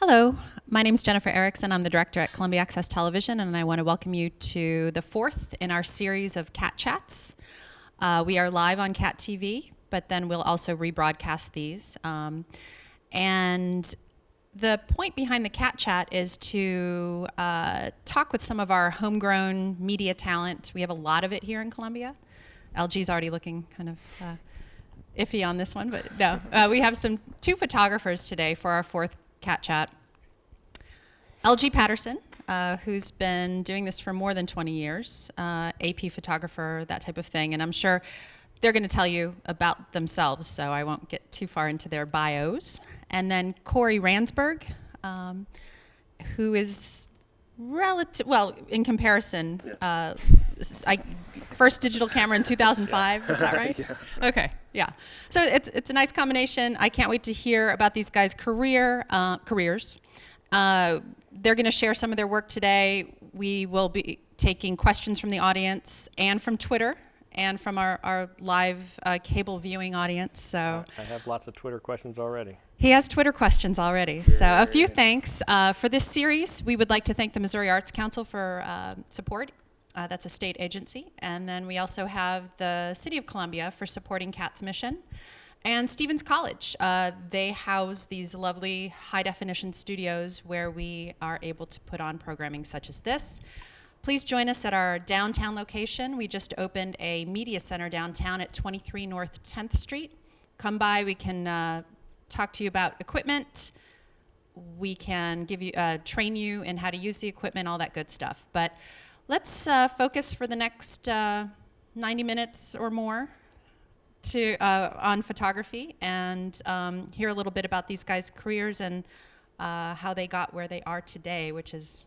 Hello, my name is Jennifer Erickson. I'm the director at Columbia Access Television, and I want to welcome you to the fourth in our series of Cat Chats. We are live on Cat TV, but then we'll also rebroadcast these. And the point behind the Cat Chat is to talk with some of our homegrown media talent. We have a lot of it here in Columbia. LG's already looking kind of iffy on this one, but no. We have two photographers today for our fourth Cat Chat. LG Patterson, who's been doing this for more than 20 years, AP photographer, that type of thing, and I'm sure they're going to tell you about themselves, so I won't get too far into their bios. And then Corey Ransberg, who is in comparison, first digital camera in 2005, is that right? Yeah. Okay, yeah. So it's a nice combination. I can't wait to hear about these guys' careers. They're going to share some of their work today. We will be taking questions from the audience and from Twitter and from our live cable viewing audience. So I have lots of Twitter questions already. he has Twitter questions already. So a few thanks. For this series, we would like to thank the Missouri Arts Council for support. That's a state agency. And then we also have the City of Columbia for supporting CAT's mission. And Stevens College. They house these lovely high-definition studios where we are able to put on programming such as this. Please join us at our downtown location. We just opened a media center downtown at 23 North 10th Street. Come by. We can talk to you about equipment. We can give you train you in how to use the equipment, all that good stuff. But let's focus for the next 90 minutes or more on photography and hear a little bit about these guys' careers and how they got where they are today, which is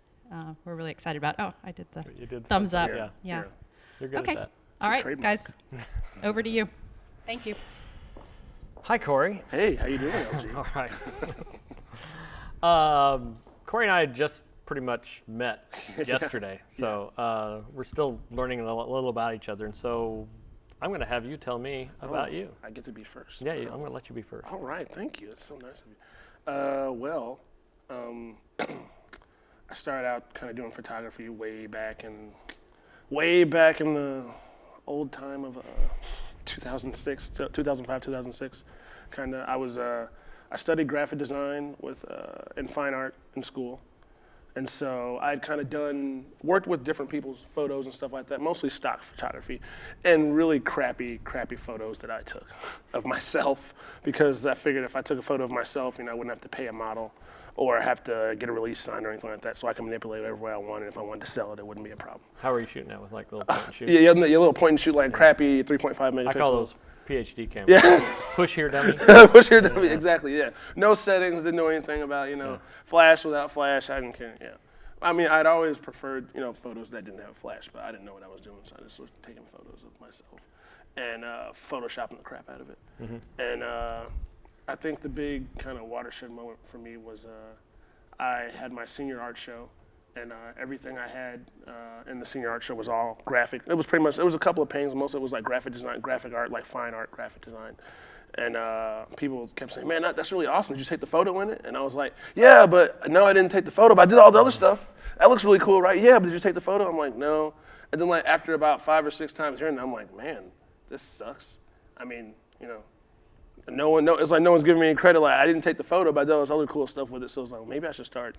we're really excited about. Oh, I did the thumbs up. Yeah. You're good Okay. at that. All right, guys, over to you. Thank you. Hi, Corey. Hey, how you doing, LG? All right. Corey and I just pretty much met yesterday, so we're still learning a little about each other, and so I'm going to have you tell me about you. I get to be first. Yeah, I'm going to let you be first. All right, thank you. That's so nice of you. I started out kind of doing photography way back in the old time of 2006, 2005, 2006. I studied graphic design in fine art in school. And so I'd kind of worked with different people's photos and stuff like that, mostly stock photography, and really crappy photos that I took of myself, because I figured if I took a photo of myself, I wouldn't have to pay a model or have to get a release sign or anything like that, so I can manipulate it whatever way I wanted. If I wanted to sell it, it wouldn't be a problem. How are you shooting that with like little point and shoot? Yeah, your little point and shoot, like crappy 3.5 megapixels. I call those PhD cameras. Yeah. Push here, dummy. Push here, dummy. Exactly. Yeah. No settings. Didn't know anything about flash without flash. I didn't care. Yeah. I mean, I'd always preferred photos that didn't have flash, but I didn't know what I was doing, so I just was taking photos of myself and photoshopping the crap out of it. Mm-hmm. And I think the big kind of watershed moment for me was I had my senior art show. And everything I had in the senior art show was all graphic. It was a couple of paintings. Most of it was like graphic design, graphic art, like fine art, graphic design. And people kept saying, man, that's really awesome. Did you take the photo in it? And I was like, yeah, but no, I didn't take the photo, but I did all the other stuff. That looks really cool, right? Yeah, but did you take the photo? I'm like, no. And then like after about 5 or 6 times hearing it, I'm like, man, this sucks. I mean, it's like no one's giving me any credit. Like I didn't take the photo, but I did all this other cool stuff with it. So it's like, maybe I should start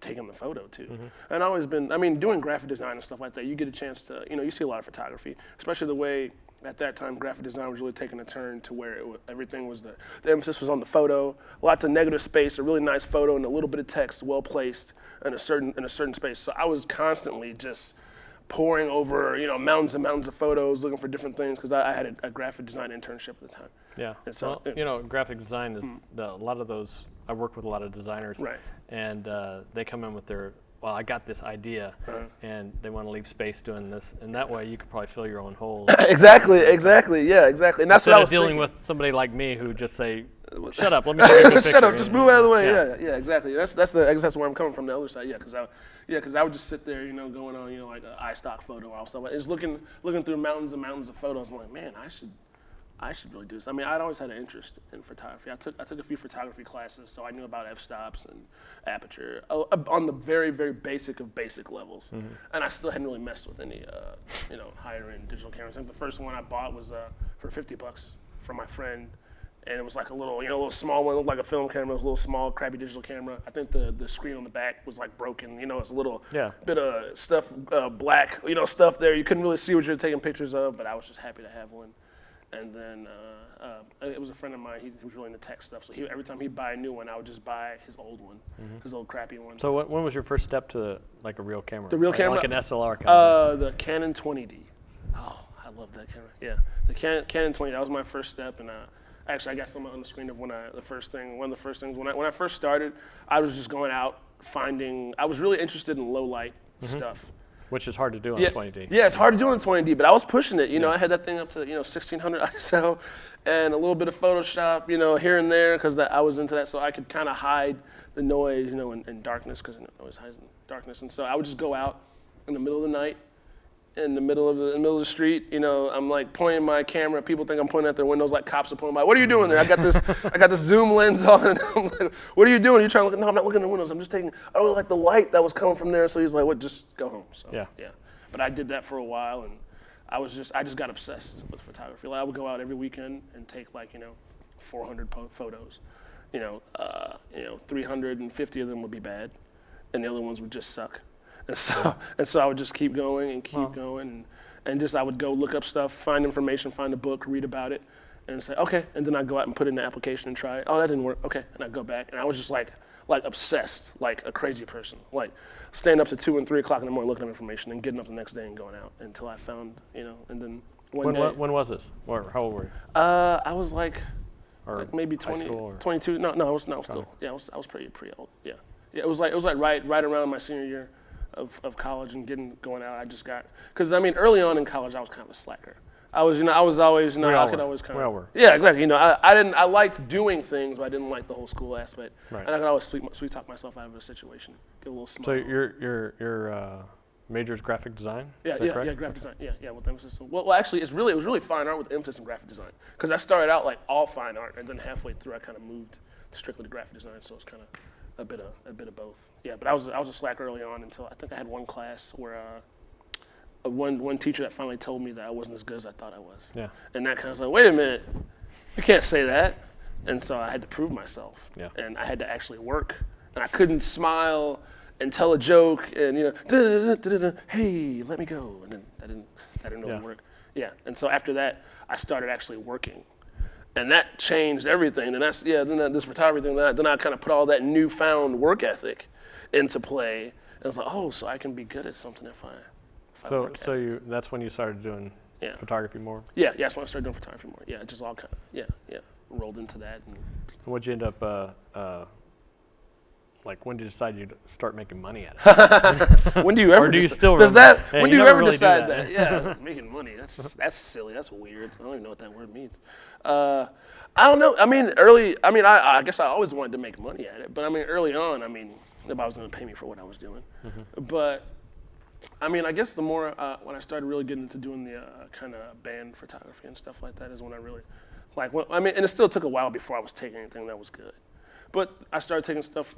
taking the photo too. Mm-hmm. And I've always been, doing graphic design and stuff like that, you get a chance to, you see a lot of photography, especially the way at that time graphic design was really taking a turn to where everything was the emphasis was on the photo, lots of negative space, a really nice photo and a little bit of text well placed in a certain space. So I was constantly just poring over, mountains and mountains of photos, looking for different things because I had a graphic design internship at the time. Yeah. And so, graphic design is a lot of those. I work with a lot of designers, right. And they come in with their, I got this idea, and they want to leave space doing this, and that way you could probably fill your own holes. Exactly, yeah, exactly. And that's Instead what I was dealing thinking. With somebody like me who just say, shut up, let me take a picture. Shut up, just move out of the way. Yeah, exactly. I guess that's where I'm coming from, the other side. Because I would just sit there, going on, like an iStock photo or stuff. Just looking through mountains and mountains of photos. I'm like, man, I should I should really do this. I mean, I'd always had an interest in photography. I took a few photography classes, so I knew about f-stops and aperture on the very, very basic of basic levels. And I still hadn't really messed with any, higher end digital cameras. I think the first one I bought was for $50 from my friend, and it was like a little small one. It looked like a film camera. It was a little small, crappy digital camera. I think the screen on the back was like broken. It's a little bit of stuff, black, stuff there. You couldn't really see what you were taking pictures of, but I was just happy to have one. And then it was a friend of mine. He was really into tech stuff. So every time he'd buy a new one, I would just buy his old one, his old crappy one. So when was your first step to like a real camera? The real camera? Like an SLR camera? The Canon 20D. Oh, I love that camera. Yeah, the Canon 20. That was my first step. And actually, I got some on the screen of one of the first things. When I first started, I was just going out finding. I was really interested in low light stuff. Which is hard to do on 20D. Yeah, it's hard to do on 20D, but I was pushing it. I had that thing up to 1600 ISO and a little bit of Photoshop, here and there, because I was into that, so I could kind of hide the noise, and darkness, because noise hides in darkness. And so I would just go out in the middle of the night, in the middle of the street. I'm like pointing my camera. People think I'm pointing at their windows like cops are pointing. What are you doing there? I got this zoom lens on. And I'm like, what are you doing? You're trying to look? No, I'm not looking at the windows. I'm just taking. I really like the light that was coming from there. So he's like, what? Just go home. So yeah. But I did that for a while, and I just got obsessed with photography. Like, I would go out every weekend and take 400 photos. 350 of them would be bad, and the other ones would just suck. And so I would just keep going and keep going, and just I would go look up stuff, find information, find a book, read about it, and say, okay. And then I'd go out and put it in the application and try it. Oh, that didn't work. Okay. And I'd go back. And I was just like obsessed, like a crazy person. Like staying up to 2 and 3 o'clock in the morning looking up information and getting up the next day and going out until I found, and then one day. When was this? Or how old were you? I was like maybe high 20, school or? 22. No, I was still. Yeah, I was pretty old. Yeah. Yeah, it was like right around my senior year of college and going out. I just got, because early on in college I was kind of a slacker. I was always, I could always kind of. Yeah, exactly. I liked doing things, but I didn't like the whole school aspect. Right. And I could always sweet talk myself out of a situation, give a little smile. So your major is graphic design? Yeah, graphic design. Yeah, with emphasis. Well, actually, it was really fine art with emphasis in graphic design. Because I started out like all fine art, and then halfway through I kind of moved strictly to graphic design. So it's kind of a bit of both. Yeah, but I was a slacker early on until I think I had one class where one teacher that finally told me that I wasn't as good as I thought I was. Yeah. And that kind of was like, wait a minute, you can't say that. And so I had to prove myself. Yeah. And I had to actually work. And I couldn't smile and tell a joke and hey, let me go. And then that didn't really work. Yeah. And so after that, I started actually working. And that changed everything. And this photography thing, then I kind of put all that newfound work ethic into play. And I was like, oh, so I can be good at something if I work at it. That's when you started doing photography more? Yeah, that's when I started doing photography more. Yeah, it just all kind of, rolled into that. And what'd you end up, when did you decide you'd start making money at it? When do you ever or do you still does that? Hey, when do you ever really decide that? Yeah, making money. That's silly. That's weird. I don't even know what that word means. I don't know. I guess I always wanted to make money at it. But early on, nobody was going to pay me for what I was doing. Mm-hmm. But I guess the more when I started really getting into doing the kind of band photography and stuff like that is when I really and it still took a while before I was taking anything that was good. But I started taking stuff,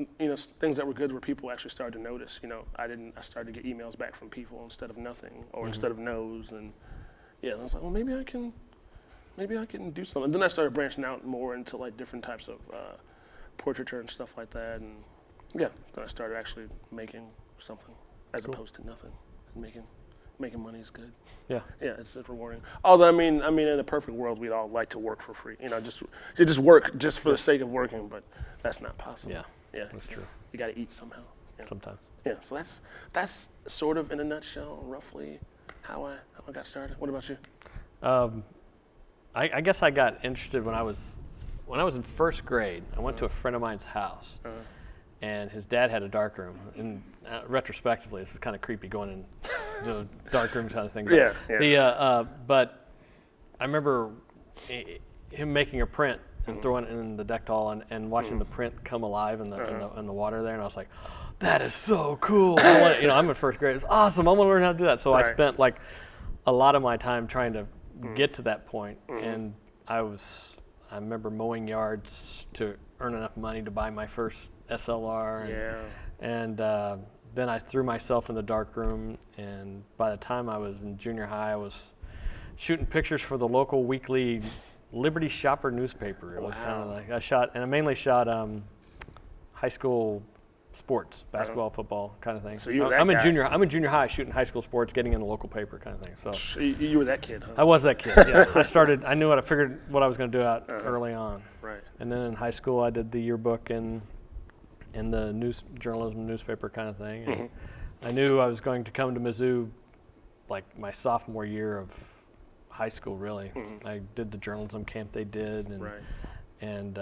things that were good where people actually started to notice. I started to get emails back from people instead of nothing or instead of no's. And I was like, well, maybe I can do something. And then I started branching out more into different types of portraiture and stuff like that. And then I started actually making something as opposed to nothing. Making money is good. Yeah. Yeah, it's rewarding. Although in a perfect world, we'd all like to work for free. Just work just for the sake of working, but that's not possible. Yeah. Yeah. That's true. You got to eat somehow. Yeah. Sometimes. Yeah. So that's sort of in a nutshell, roughly, how I got started. What about you? I guess I got interested when I was in first grade. I went to a friend of mine's house. And his dad had a dark room. And retrospectively, this is kind of creepy going in the dark room kind of thing. But but I remember him making a print and throwing it in the deck towel and watching the print come alive in the water there. And I was like, that is so cool. I'm in first grade. It's awesome. I want to learn how to do that. So I spent a lot of my time trying to get to that point. And I remember mowing yards to earn enough money to buy my first SLR. And then I threw myself in the darkroom, and by the time I was in junior high, I was shooting pictures for the local weekly Liberty Shopper newspaper. It was kind of like I mainly shot high school sports, basketball, football, kind of thing. So you were that I'm guy. in junior high shooting high school sports, getting in the local paper, kind of thing. So You were that kid, huh? I was that kid. Yeah, I knew I figured what I was going to do out early on. Right. And then in high school, I did the yearbook and the journalism newspaper kind of thing. And I knew I was going to come to MIZZOU like my sophomore year of high school, really. I did the journalism camp they did, and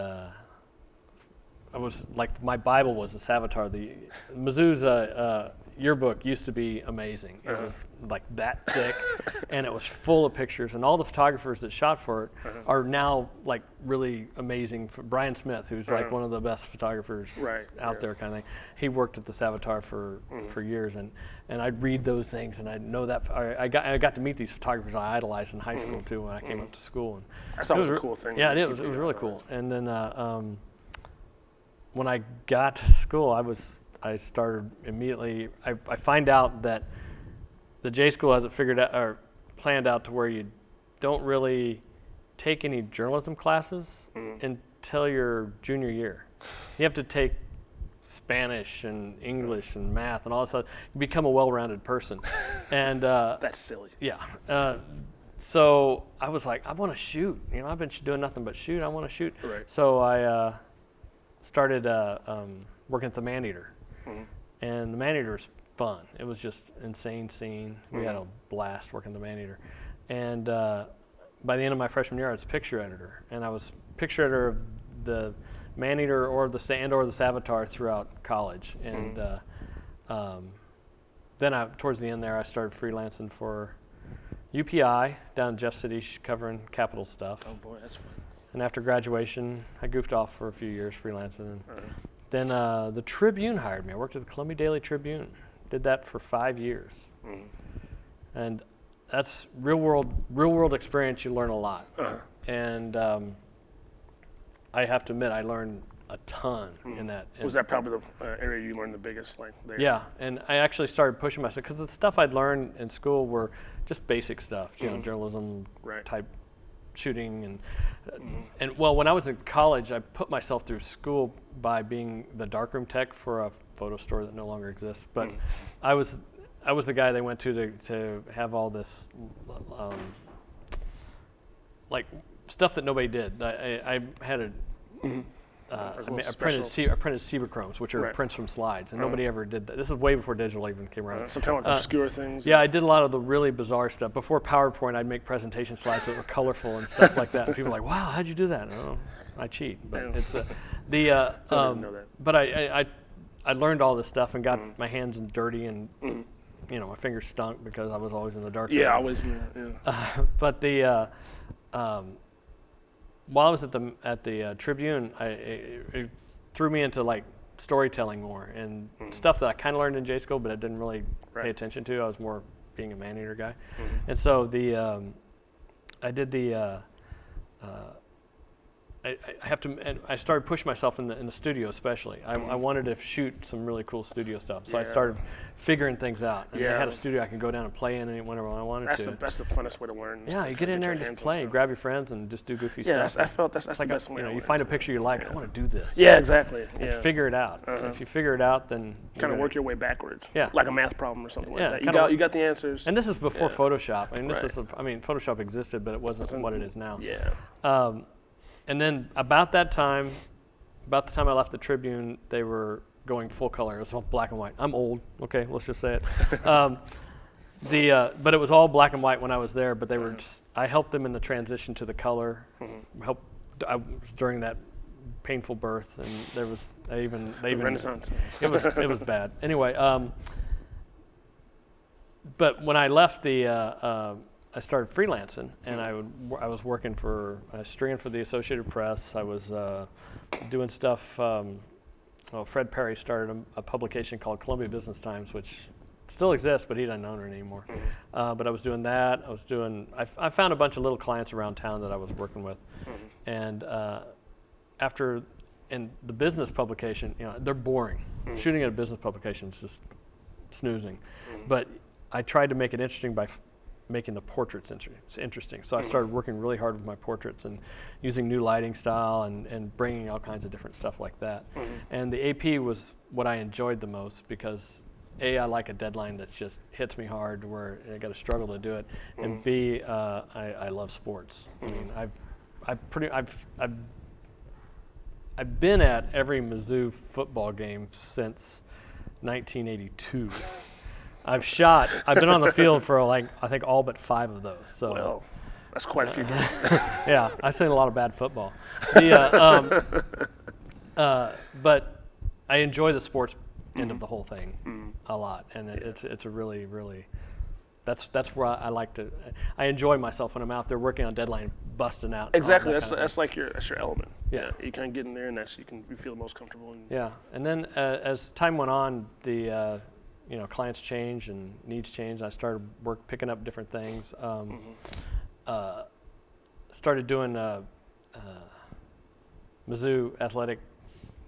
I was like, my Bible was the Savitar. The MIZZOU's yearbook used to be amazing. It was like that thick, and it was full of pictures. And all the photographers that shot for it are now like really amazing. Brian Smith, who's like one of the best photographers out there, kind of thing. He worked at the Savitar for years, and I'd read those things, and I'd know that. I got to meet these photographers I idolized in high school too when I came up to school. And That's always a cool thing. Yeah, it was really cool. And then when I got to school, I started immediately. I find out that the J School has it figured out or planned out to where you don't really take any journalism classes until your junior year. You have to take Spanish and English and math and all that stuff. You become a well-rounded person. And that's silly. Yeah. So I was like, I want to shoot. You know, I've been doing nothing but shoot. I want to shoot. Right. So I started working at the Maneater. And the Maneater was fun. It was just insane scene. We had a blast working the Maneater. And by the end of my freshman year, I was picture editor. And I was picture editor of the Maneater or the Savitar throughout college. And then towards the end there, I started freelancing for UPI down in Jeff City, covering Capitol stuff. Oh boy, that's fun. And after graduation, I goofed off for a few years freelancing. And then the Tribune hired me. I worked at the Columbia Daily Tribune. Did that for 5 years. And that's real world experience. You learn a lot. And I have to admit, I learned a ton in that. Was that probably the area you learned the biggest, like there? Yeah, and I actually started pushing myself because the stuff I'd learned in school were just basic stuff, you know, journalism type shooting and well, when I was in college, I put myself through school by being the darkroom tech for a photo store that no longer exists. But I was the guy they went to have all this like stuff that nobody did. I had a I printed Sebachromes, which are prints from slides, and nobody ever did that. This is way before digital even came around. Some kind of obscure things. Yeah, I did a lot of the really bizarre stuff. Before PowerPoint, I'd make presentation slides that were colorful and stuff like that. And people were like, "Wow, how'd you do that?" Oh, I cheat, but it's But I learned all this stuff and got my hands dirty, and you know, my fingers stunk because I was always in the dark. Yeah, always. But while I was at the Tribune, it threw me into like storytelling more and stuff that I kind of learned in J School, but I didn't really pay attention to. I was more being a Maneater guy, and so I did the. I have to, and I started pushing myself in the studio, especially. I wanted to shoot some really cool studio stuff, so I started figuring things out. And I had a studio I could go down and play in whenever I wanted to. That's the funnest way to learn. Yeah, you get in there and just play, grab your friends, and just do goofy stuff. Yeah, I felt that's like the best way. You find a picture you like. I want to do this. Yeah, exactly. And figure it out. If you figure it out, then kind of work your way backwards. Yeah, like a math problem or something like that. You got the answers. And this is before Photoshop. I mean, Photoshop existed, but it wasn't what it is now. Yeah. And then about the time I left the Tribune, they were going full color. It was all black and white. I'm old, okay, let's just say it. But it was all black and white when I was there, but they were I helped them in the transition to the color. I was during that painful birth, and they even Renaissance. It was bad. Anyway, but when I left I started freelancing, and I was working for stringing for the Associated Press. I was doing stuff. Fred Perry started a publication called Columbia Business Times, which still exists, but he doesn't own it anymore. But I was doing that. I found a bunch of little clients around town that I was working with. And in the business publication, they're boring. Shooting at a business publication is just snoozing. But I tried to make it interesting by making the portraits interesting. So I started working really hard with my portraits and using new lighting style and bringing all kinds of different stuff like that. And the AP was what I enjoyed the most because A, I like a deadline that just hits me hard where I got to struggle to do it, and B, I love sports. I mean, I've been at every MIZZOU football game since 1982. I've been on the field for I think all but 5 of those. So Well, that's quite a few games. yeah, I've seen a lot of bad football. But I enjoy the sports end of the whole thing a lot, and it's a really, really, that's where I like to. I enjoy myself when I'm out there working on deadline, busting out. Exactly, that's like your element. Yeah, you kind of get in there, and you feel the most comfortable. Yeah, and then as time went on, the clients change and needs change. I started picking up different things. Started doing MIZZOU athletic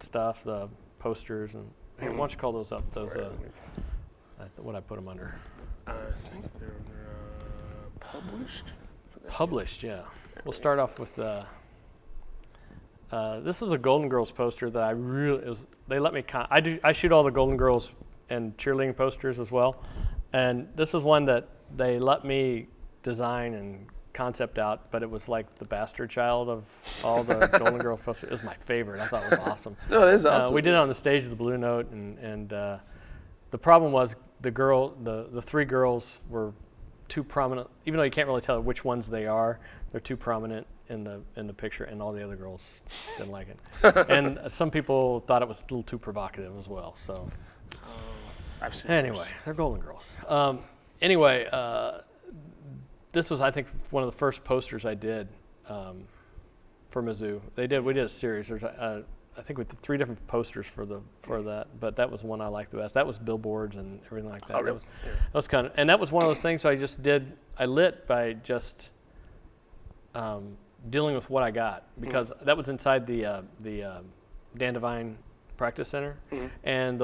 stuff, the posters, and hey, why don't you call those up? Those what I put them under? I think they're published. Published, yeah. We'll start off with this was a Golden Girls poster that they let me. I shoot all the Golden Girls and cheerleading posters as well, and this is one that they let me design and concept out, but it was like the bastard child of all the Golden Girl posters. It was my favorite. I thought it was awesome. No, it is awesome. We did it on the stage of the Blue Note, and the problem was the 3 girls were too prominent. Even though you can't really tell which ones they are, they're too prominent in the picture, and all the other girls didn't like it. And some people thought it was a little too provocative as well. So. Anyway, they're Golden Girls. This was, I think, one of the first posters I did for MIZZOU. We did a series. There's, I think, we did 3 different posters for that, but that was the one I liked the best. That was billboards and everything like that. Oh, really? That was kind of, and that was one of those things I lit by just dealing with what I got, because that was inside the Dan Devine Practice Center, and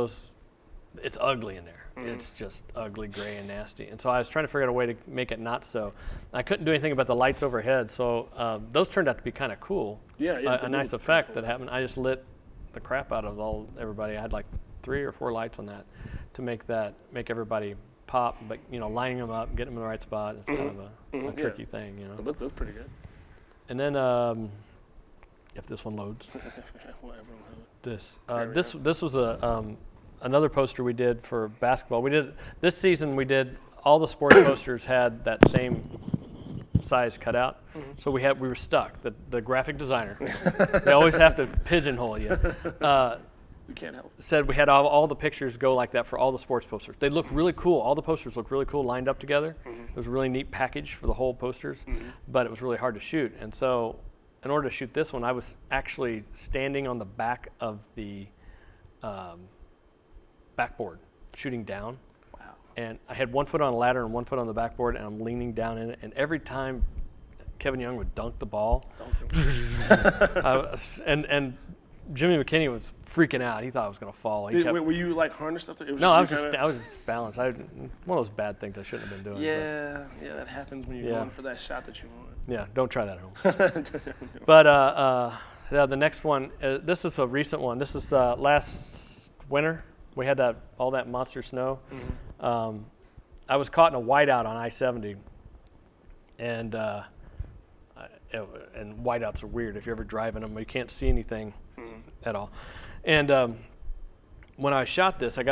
it's ugly in there. It's just ugly, gray, and nasty. And so I was trying to figure out a way to make it not so. I couldn't do anything about the lights overhead, so those turned out to be kind of cool. Yeah, a nice effect that happened. I just lit the crap out of everybody. I had like 3 or 4 lights on that to make everybody pop, but lining them up, getting them in the right spot. It's kind of a tricky thing, It looked pretty good. And then if this one loads, this was another poster we did for basketball. This season all the sports posters had that same size cut out. So we were stuck. The graphic designer, they always have to pigeonhole you. You can't help. Said we had all the pictures go like that for all the sports posters. They looked really cool. All the posters looked really cool lined up together. It was a really neat package for the whole posters, but it was really hard to shoot. And so in order to shoot this one, I was actually standing on the back of the backboard, shooting down. Wow. And I had 1 foot on a ladder and 1 foot on the backboard, and I'm leaning down in it. And every time Kevin Young would dunk the ball, and Jimmy McKinney was freaking out. He thought I was going to fall. Were you like harnessed up there? No, I was just balanced. One of those bad things I shouldn't have been doing. Yeah, that happens when you're going for that shot that you want. Yeah, don't try that at home. But the next one, this is a recent one. This is last winter. We had all that monster snow. I was caught in a whiteout on I-70, and whiteouts are weird. If you're ever driving them, you can't see anything at all. And when I shot this, I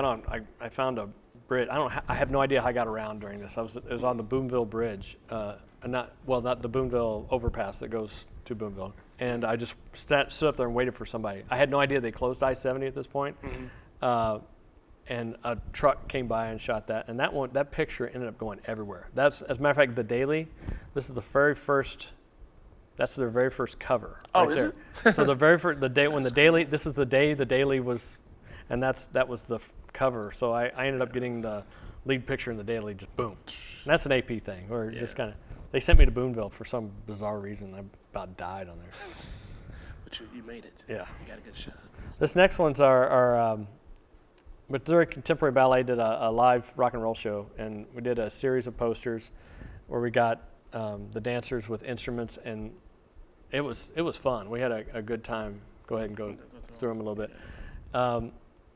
found a bridge. I have no idea how I got around during this. It was on the Boonville Bridge, not the Boonville overpass that goes to Boonville. And I just stood up there and waited for somebody. I had no idea they closed I-70 at this point. And a truck came by and shot that, and that picture ended up going everywhere. That's, as a matter of fact, the Daily. This is the very first. That's their very first cover. Oh, right is there. it? So the day when the Daily. This is the day the Daily was, and that was the cover. So I ended up getting lead picture in the daily, just boom. And that's an AP thing, or just kind of. They sent me to Boonville for some bizarre reason. I about died on there. But you made it. Yeah. You got a good shot. This next one's our Missouri Contemporary Ballet did a live rock and roll show, and we did a series of posters where we got the dancers with instruments, and it was fun. We had a good time. Go ahead and go through them a little bit.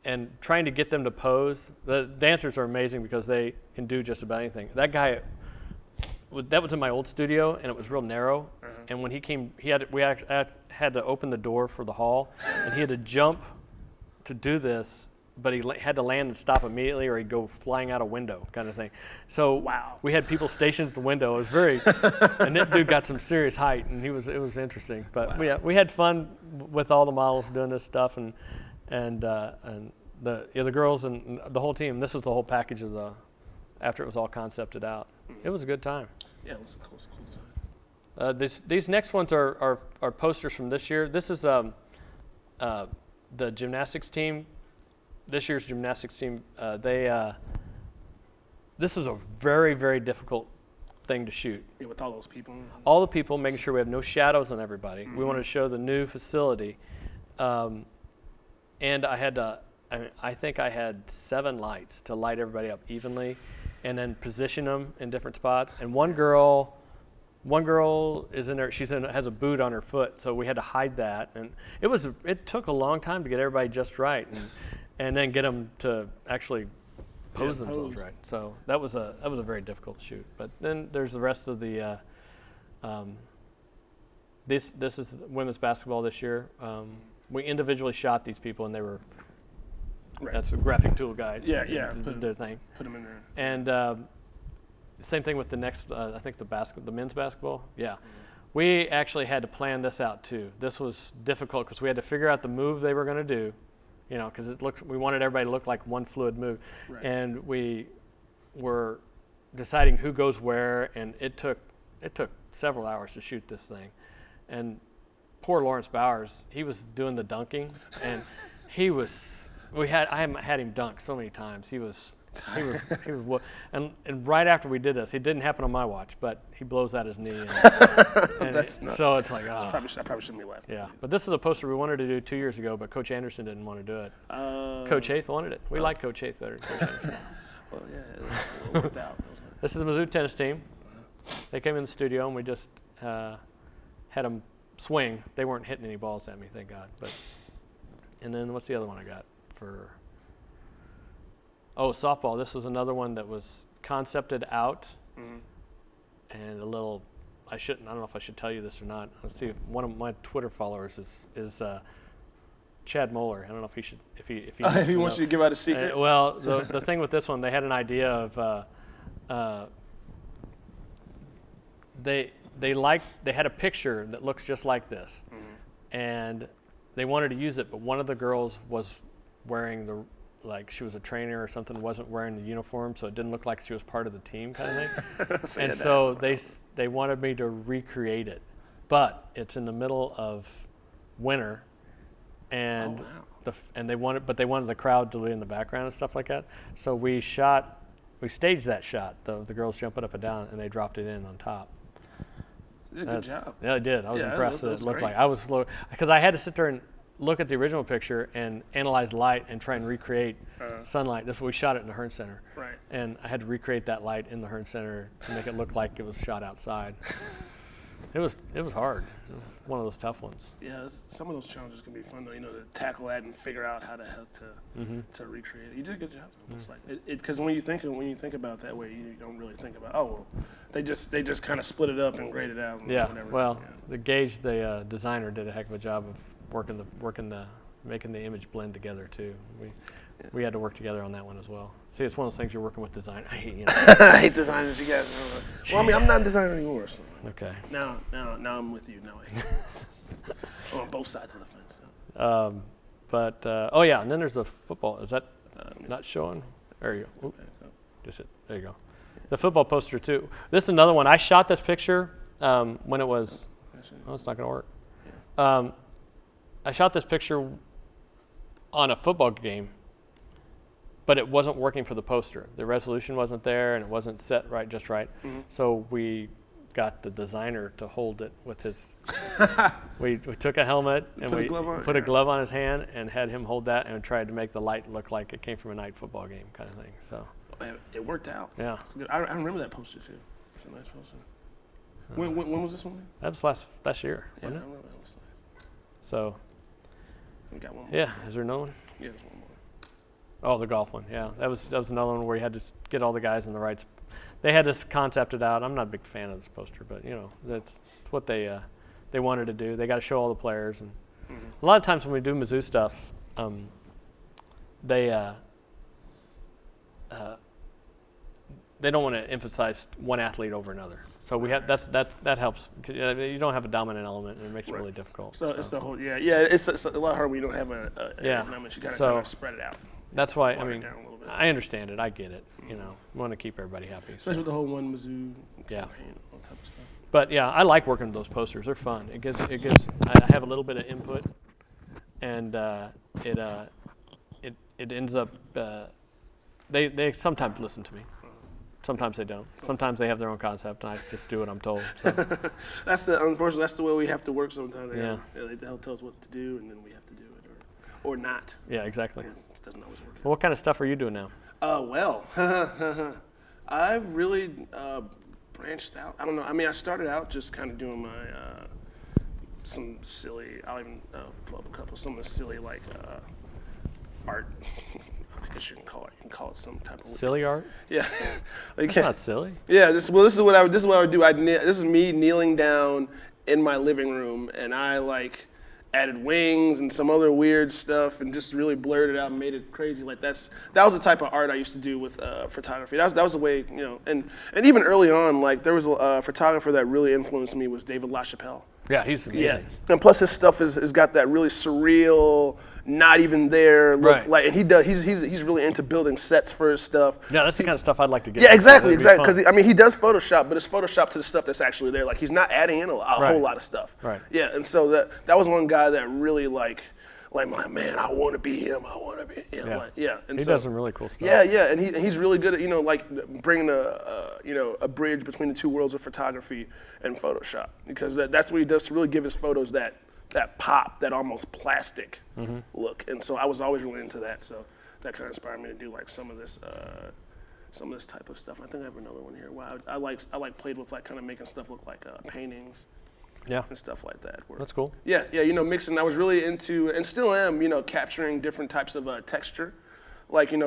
And trying to get them to pose. The dancers are amazing because they can do just about anything. That guy, that was in my old studio, and it was real narrow. And when he came, we had to open the door for the hall, and he had to jump to do this, but he had to land and stop immediately, or he'd go flying out a window, kind of thing. So we had people stationed at the window. It was very, and that dude got some serious height, and it was interesting. But we had fun with all the models doing this stuff, and the girls and the whole team. This was the whole package of after it was all concepted out. It was a good time. Yeah, it was a cool design. These next ones are posters from this year. This is the gymnastics team. This year's gymnastics team. This was a very, very difficult thing to shoot. Yeah, with all those people. All the people, making sure we have no shadows on everybody. We wanted to show the new facility, and I think I had 7 lights to light everybody up evenly, and then position them in different spots. And one girl is in there. Has a boot on her foot, so we had to hide that. And it took a long time to get everybody just right, and then get them to actually pose themselves right. So that was a very difficult shoot. But then there's the rest of the. This is women's basketball this year. We individually shot these people, and they were. Right. That's the graphic tool guys. Yeah. Did their thing. Put them in there. And same thing with the next. I think the men's basketball. Yeah, we actually had to plan this out too. This was difficult because we had to figure out the move they were going to do. Because we wanted everybody to look like one fluid move, and we were deciding who goes where, and it took several hours to shoot this thing, and poor Lawrence Bowers, he was doing the dunking, and I had him dunk so many times. He was and right after we did this, it didn't happen on my watch, but he blows out his knee, so it's like, I probably shouldn't be laughing. Yeah, but this is a poster we wanted to do 2 years ago, but Coach Anderson didn't want to do it. Coach Haith wanted it. We like Coach Haith better than Coach Anderson. Well, yeah, it worked out. This is the MIZZOU tennis team. They came in the studio, and we just had them swing. They weren't hitting any balls at me, thank God. And then what's the other one I got for? Oh, softball. This was another one that was concepted out, and a little. I don't know if I should tell you this or not. Let's see. If one of my Twitter followers is Chad Moeller. I don't know if he should. If he wants you to give out a secret. Well, the thing with this one, they had an idea of. They had a picture that looks just like this, and they wanted to use it, but one of the girls was wearing she was a trainer or something, wasn't wearing the uniform, so it didn't look like she was part of the team, kind of thing. And so they wanted me to recreate it, but it's in the middle of winter, and they wanted the crowd to be in the background and stuff like that. So we staged that shot, the girls jumping up and down, and they dropped it in on top. You did a good job. Yeah, I did. I was impressed that it looked like. I was slow because I had to sit there and look at the original picture and analyze light and try and recreate sunlight. That's what we shot it in the Hearn Center. Right. And I had to recreate that light in the Hearn Center to make it look like it was shot outside. It was hard. It was one of those tough ones. Yeah, some of those challenges can be fun though. To tackle that and figure out how to recreate it. You did a good job. Looks like it because when you think about it that way, you don't really think about they just kind of split it up and grade it out. And the Gage, the designer, did a heck of a job of making the image blend together too. We had to work together on that one as well. See, it's one of those things you're working with design. I hate I hate designers, you guys. Well, I mean, I'm not a designer anymore. So. Okay. Now I'm with you. Now I'm on both sides of the fence. And then there's the football. Is that not showing? There you go. Just it. There you go. The football poster too. This is another one. I shot this picture when it was. Oh, it's not going to work. I shot this picture on a football game, but it wasn't working for the poster. The resolution wasn't there, and it wasn't set right, just right. So we got the designer to hold it with his. we took a helmet and we put a glove on his hand and had him hold that and tried to make the light look like it came from a night football game kind of thing. So it worked out. Yeah, it's good. I remember that poster too. It's a nice poster. When was this one? That was last year. Yeah, I wasn't it? remember that was nice. So. We got one more. Yeah, is there another one? Yeah, there's one more. Oh, the golf one. Yeah, that was another one where you had to get all the guys in the right. They had this concepted out. I'm not a big fan of this poster, but that's what they wanted to do. They got to show all the players, and a lot of times when we do MIZZOU stuff, they don't want to emphasize one athlete over another. So we have that helps. You don't have a dominant element, and it makes it really difficult. So it's the whole it's a lot harder when you don't have an element. You got to kind of spread it out. That's why I understand it. I get it. We want to keep everybody happy. Especially with the whole one MIZZOU campaign, all type of stuff. But yeah, I like working with those posters. They're fun. It gives. I have a little bit of input, and it ends up. They sometimes listen to me. Sometimes they don't. Sometimes they have their own concept, and I just do what I'm told. So. Unfortunately, that's the way we have to work sometimes. They tell us what to do, and then we have to do it, or not. Yeah, exactly. It doesn't always work. Well, what kind of stuff are you doing now? Well, I've really branched out. I don't know. I mean, I started out just kind of doing my some silly. I'll even pull up a couple. Some of the silly like art. I guess you can call it some type of silly art. Yeah, it's not silly. Yeah, this is what I would do. This is me kneeling down in my living room, and I added wings and some other weird stuff, and just really blurred it out and made it crazy. That was the type of art I used to do with photography. That was the way, and even early on, there was a photographer that really influenced me was David LaChapelle. Yeah, he's amazing. Yeah, and plus his stuff has got that really surreal, not even there look. Right. And he's really into building sets for his stuff. Yeah, that's the kind of stuff I'd like to get. Yeah, exactly. Because he does Photoshop, but it's Photoshop to the stuff that's actually there. He's not adding in a whole lot of stuff. Right. Yeah, and so that was one guy that really man, I want to be him. I want to be him. And he does some really cool stuff. Yeah, and he's really good at bringing a bridge between the two worlds of photography and Photoshop, because that's what he does to really give his photos that pop, that almost plastic look. And so I was always really into that. So that kind of inspired me to do some of this type of stuff. I think I have another one here. Wow, I played with kind of making stuff look like paintings. Yeah. And stuff like that. That's cool. Yeah, mixing. I was really into, and still am, capturing different types of texture. Getting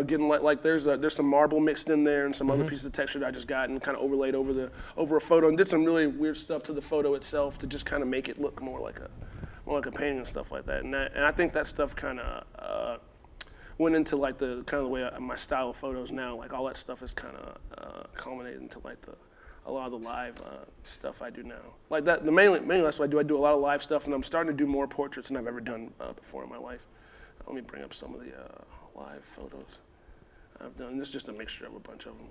there's some marble mixed in there and some other pieces of texture that I just got and kind of overlaid over a photo, and did some really weird stuff to the photo itself to just kind of make it look more like a painting and stuff like that. And I think that stuff kind of went into the kind of the way my style of photos now. All that stuff is kind of culminated into a lot of the live stuff I do now. Mainly that's what I do. I do a lot of live stuff, and I'm starting to do more portraits than I've ever done before in my life. Let me bring up some of the live photos I've done. This is just a mixture of a bunch of them.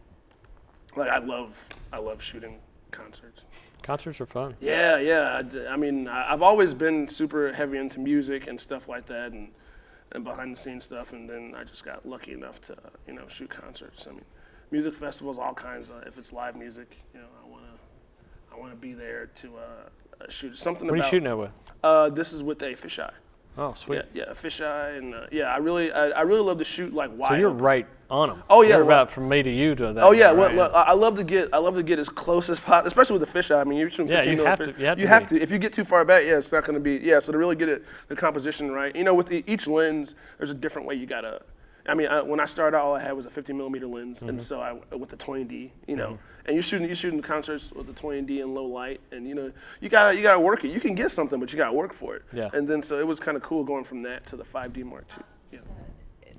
I love shooting concerts. Concerts are fun. Yeah. I mean, I've always been super heavy into music and stuff like that, and behind the scenes stuff. And then I just got lucky enough to shoot concerts. I mean, music festivals, all kinds. If it's live music, I want to be there to shoot something. What are you shooting it with? This is with a fisheye. Oh, sweet. Yeah, a fisheye, and I really love to shoot wide. So you're right on them. Oh yeah, you're about from me to you to that. Oh yeah, right? I love to get as close as possible, especially with the fisheye. I mean, you're shooting 15 you millimeter. You have to. If you get too far back, it's not going to be. Yeah, so to really get the composition right, with each lens, there's a different way you gotta. I mean, when I started out, all I had was a 50 millimeter lens, and so with the 20D, and you're shooting concerts with the 20D in low light, and you gotta work it. You can get something, but you gotta work for it. Yeah. And then so it was kind of cool going from that to the 5D Mark II. Yeah.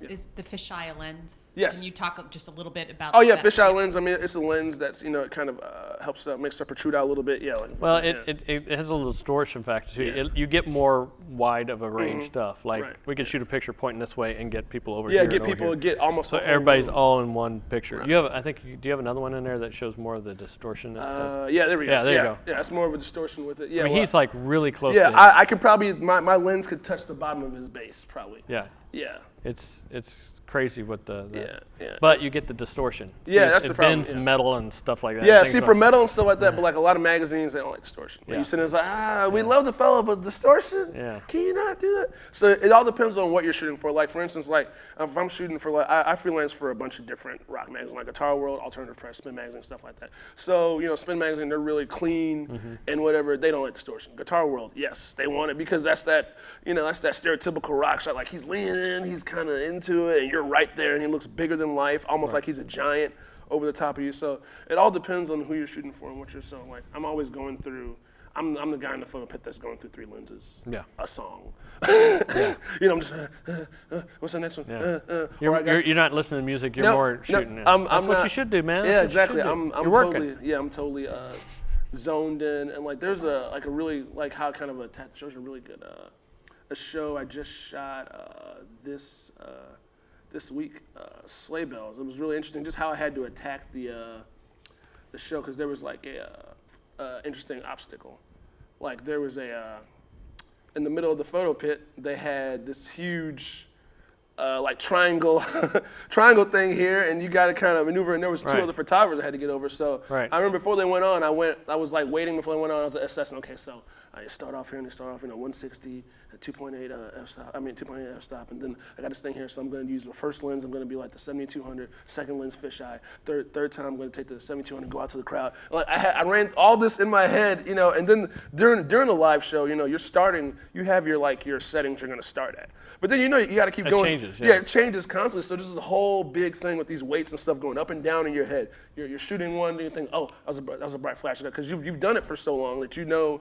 Is the fisheye a lens? Yes. Can you talk just a little bit about? Oh yeah, fisheye lens. I mean, it's a lens that's it kind of helps makes it protrude out a little bit. Yeah. It has a little distortion factor too. Yeah. You get more wide of a range stuff. We could shoot a picture pointing this way and get people over here. Yeah, get people get almost. So everybody's all in one picture. Right. Do you have another one in there that shows more of the distortion? Yeah, there we go. Yeah, there you go. Yeah, it's more of a distortion with it. Yeah. I mean, he's really close. Yeah, to I could probably my lens could touch the bottom of his base probably. Yeah. Yeah. It's crazy with the yeah. But you get the distortion. So Yeah, that's it the problem, bends yeah. metal and stuff like that. Yeah, Things see, like- for metal and stuff like that, but like a lot of magazines, they don't like distortion. Like Yeah. you sit there and it's like, we love the fellow, but distortion? Yeah. Can you not do that? So it all depends on what you're shooting for. Like, for instance, like, if I'm shooting for, like, I freelance for a bunch of different rock magazines, like Guitar World, Alternative Press, Spin Magazine, stuff like that. So, Spin Magazine, they're really clean and whatever. They don't like distortion. Guitar World, yes, they want it because that's that, that's that stereotypical rock shot. Like, he's leaning in, he's kind of into it, and you're right there, and he looks bigger than life, almost like he's a giant over the top of you. So it all depends on who you're shooting for and what you're so like. I'm always going through. I'm the guy in the photo pit that's going through 3 lenses. Yeah. A song. I'm just. What's the next one? Yeah. Or You're not listening to music. You're No, more no, shooting. It. I'm That's what not- you should do, man. Yeah, That's what you exactly. should do. I'm You're totally. working. Yeah, I'm totally zoned in, and like there's a really like how kind of a shows a really good a show I just shot this week, Sleigh Bells. It was really interesting just how I had to attack the show because there was like a interesting obstacle. Like there was in the middle of the photo pit, they had this huge like triangle thing here, and you got to kind of maneuver. And there was 2 Right. other photographers I had to get over. So Right. I remember before they went on, I was like waiting before they went on. I was assessing. Okay, so I start off here, and they start off 160, 2.8 f-stop. 2.8 f-stop, and then I got this thing here. So I'm going to use the first lens. I'm going to be like the 7200. Second lens, fisheye. Third time, I'm going to take the 7200, go out to the crowd. Like I ran all this in my head, and then during the live show, you're starting. You have your settings you're going to start at. But then you got to keep It going. changes, yeah. It changes constantly. So this is a whole big thing with these weights and stuff going up and down in your head. You're shooting one, and you think, oh, that was a bright flash, because you've done it for so long that you know.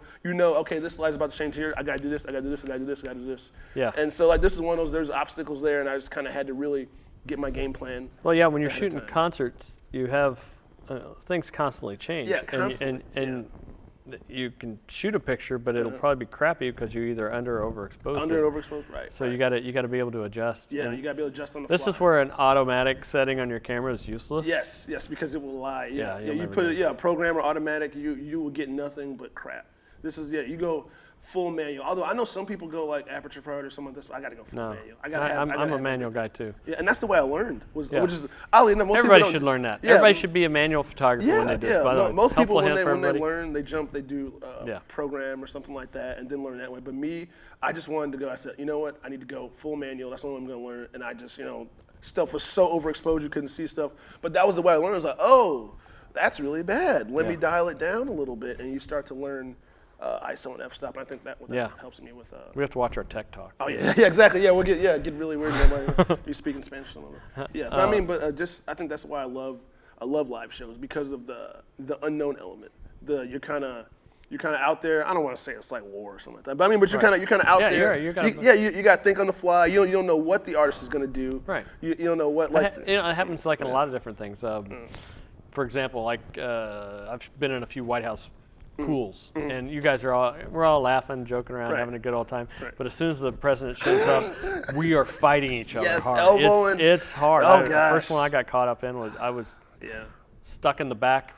Okay, this light's about to change here. I got to do this. I got to do this. I got to do this. I got to do this. Yeah. And so like this is one of those. There's obstacles there, and I just kind of had to really get my game plan. Well, yeah, when you're ahead of shooting time. concerts, you have things constantly change. Yeah, constantly, And you can shoot a picture, but it'll probably be crappy because you either under or overexposed Under it. and overexposed, right? So right. you got to be able to adjust. Yeah, And you got to be able to adjust on the this fly. is where an automatic setting on your camera is useless. Yes, because it will lie. Yeah, Yeah, you'll you never put know. it. Yeah, program or automatic, you will get nothing but crap. This is you go full manual. Although I know some people go like aperture priority or something like this, but I got to go full No, manual. I'm a manual guy too. Yeah, and that's the way I learned. Yeah. Which is oddly enough, most Everybody people should don't- learn that. Yeah, Everybody should be a manual photographer when Yeah, they do this. By the way, most people helpful when hint for they everybody. learn, they do Yeah. program or something like that, and then learn that way. But me, I just wanted to go. I said, you know what? I need to go full manual. That's the only way I'm going to learn. And I just, stuff was so overexposed you couldn't see stuff. But that was the way I learned. I was like, oh, that's really bad. Let me dial it down a little bit, and you start to learn ISO and f-stop. And I think that's what helps me with. We have to watch our tech talk. Oh yeah, exactly. Yeah, we'll get really weird. You speaking Spanish, some of it. Yeah, but I think that's why I love live shows because of the unknown element. You're kind of out there. I don't want to say it's like war or something like that, but but you're kind of out there. You got to think on the fly. You don't know what the artist is going to do. Right. You don't know what It happens like in a lot of different things. For example, like I've been in a few White House pools, and you guys we're all laughing, joking around, Right. having a good old time. Right. But as soon as the president shows up, we are fighting each other Yes, hard. elbowing. It's hard. Oh, The gosh. first one I got caught up in was I was stuck in the back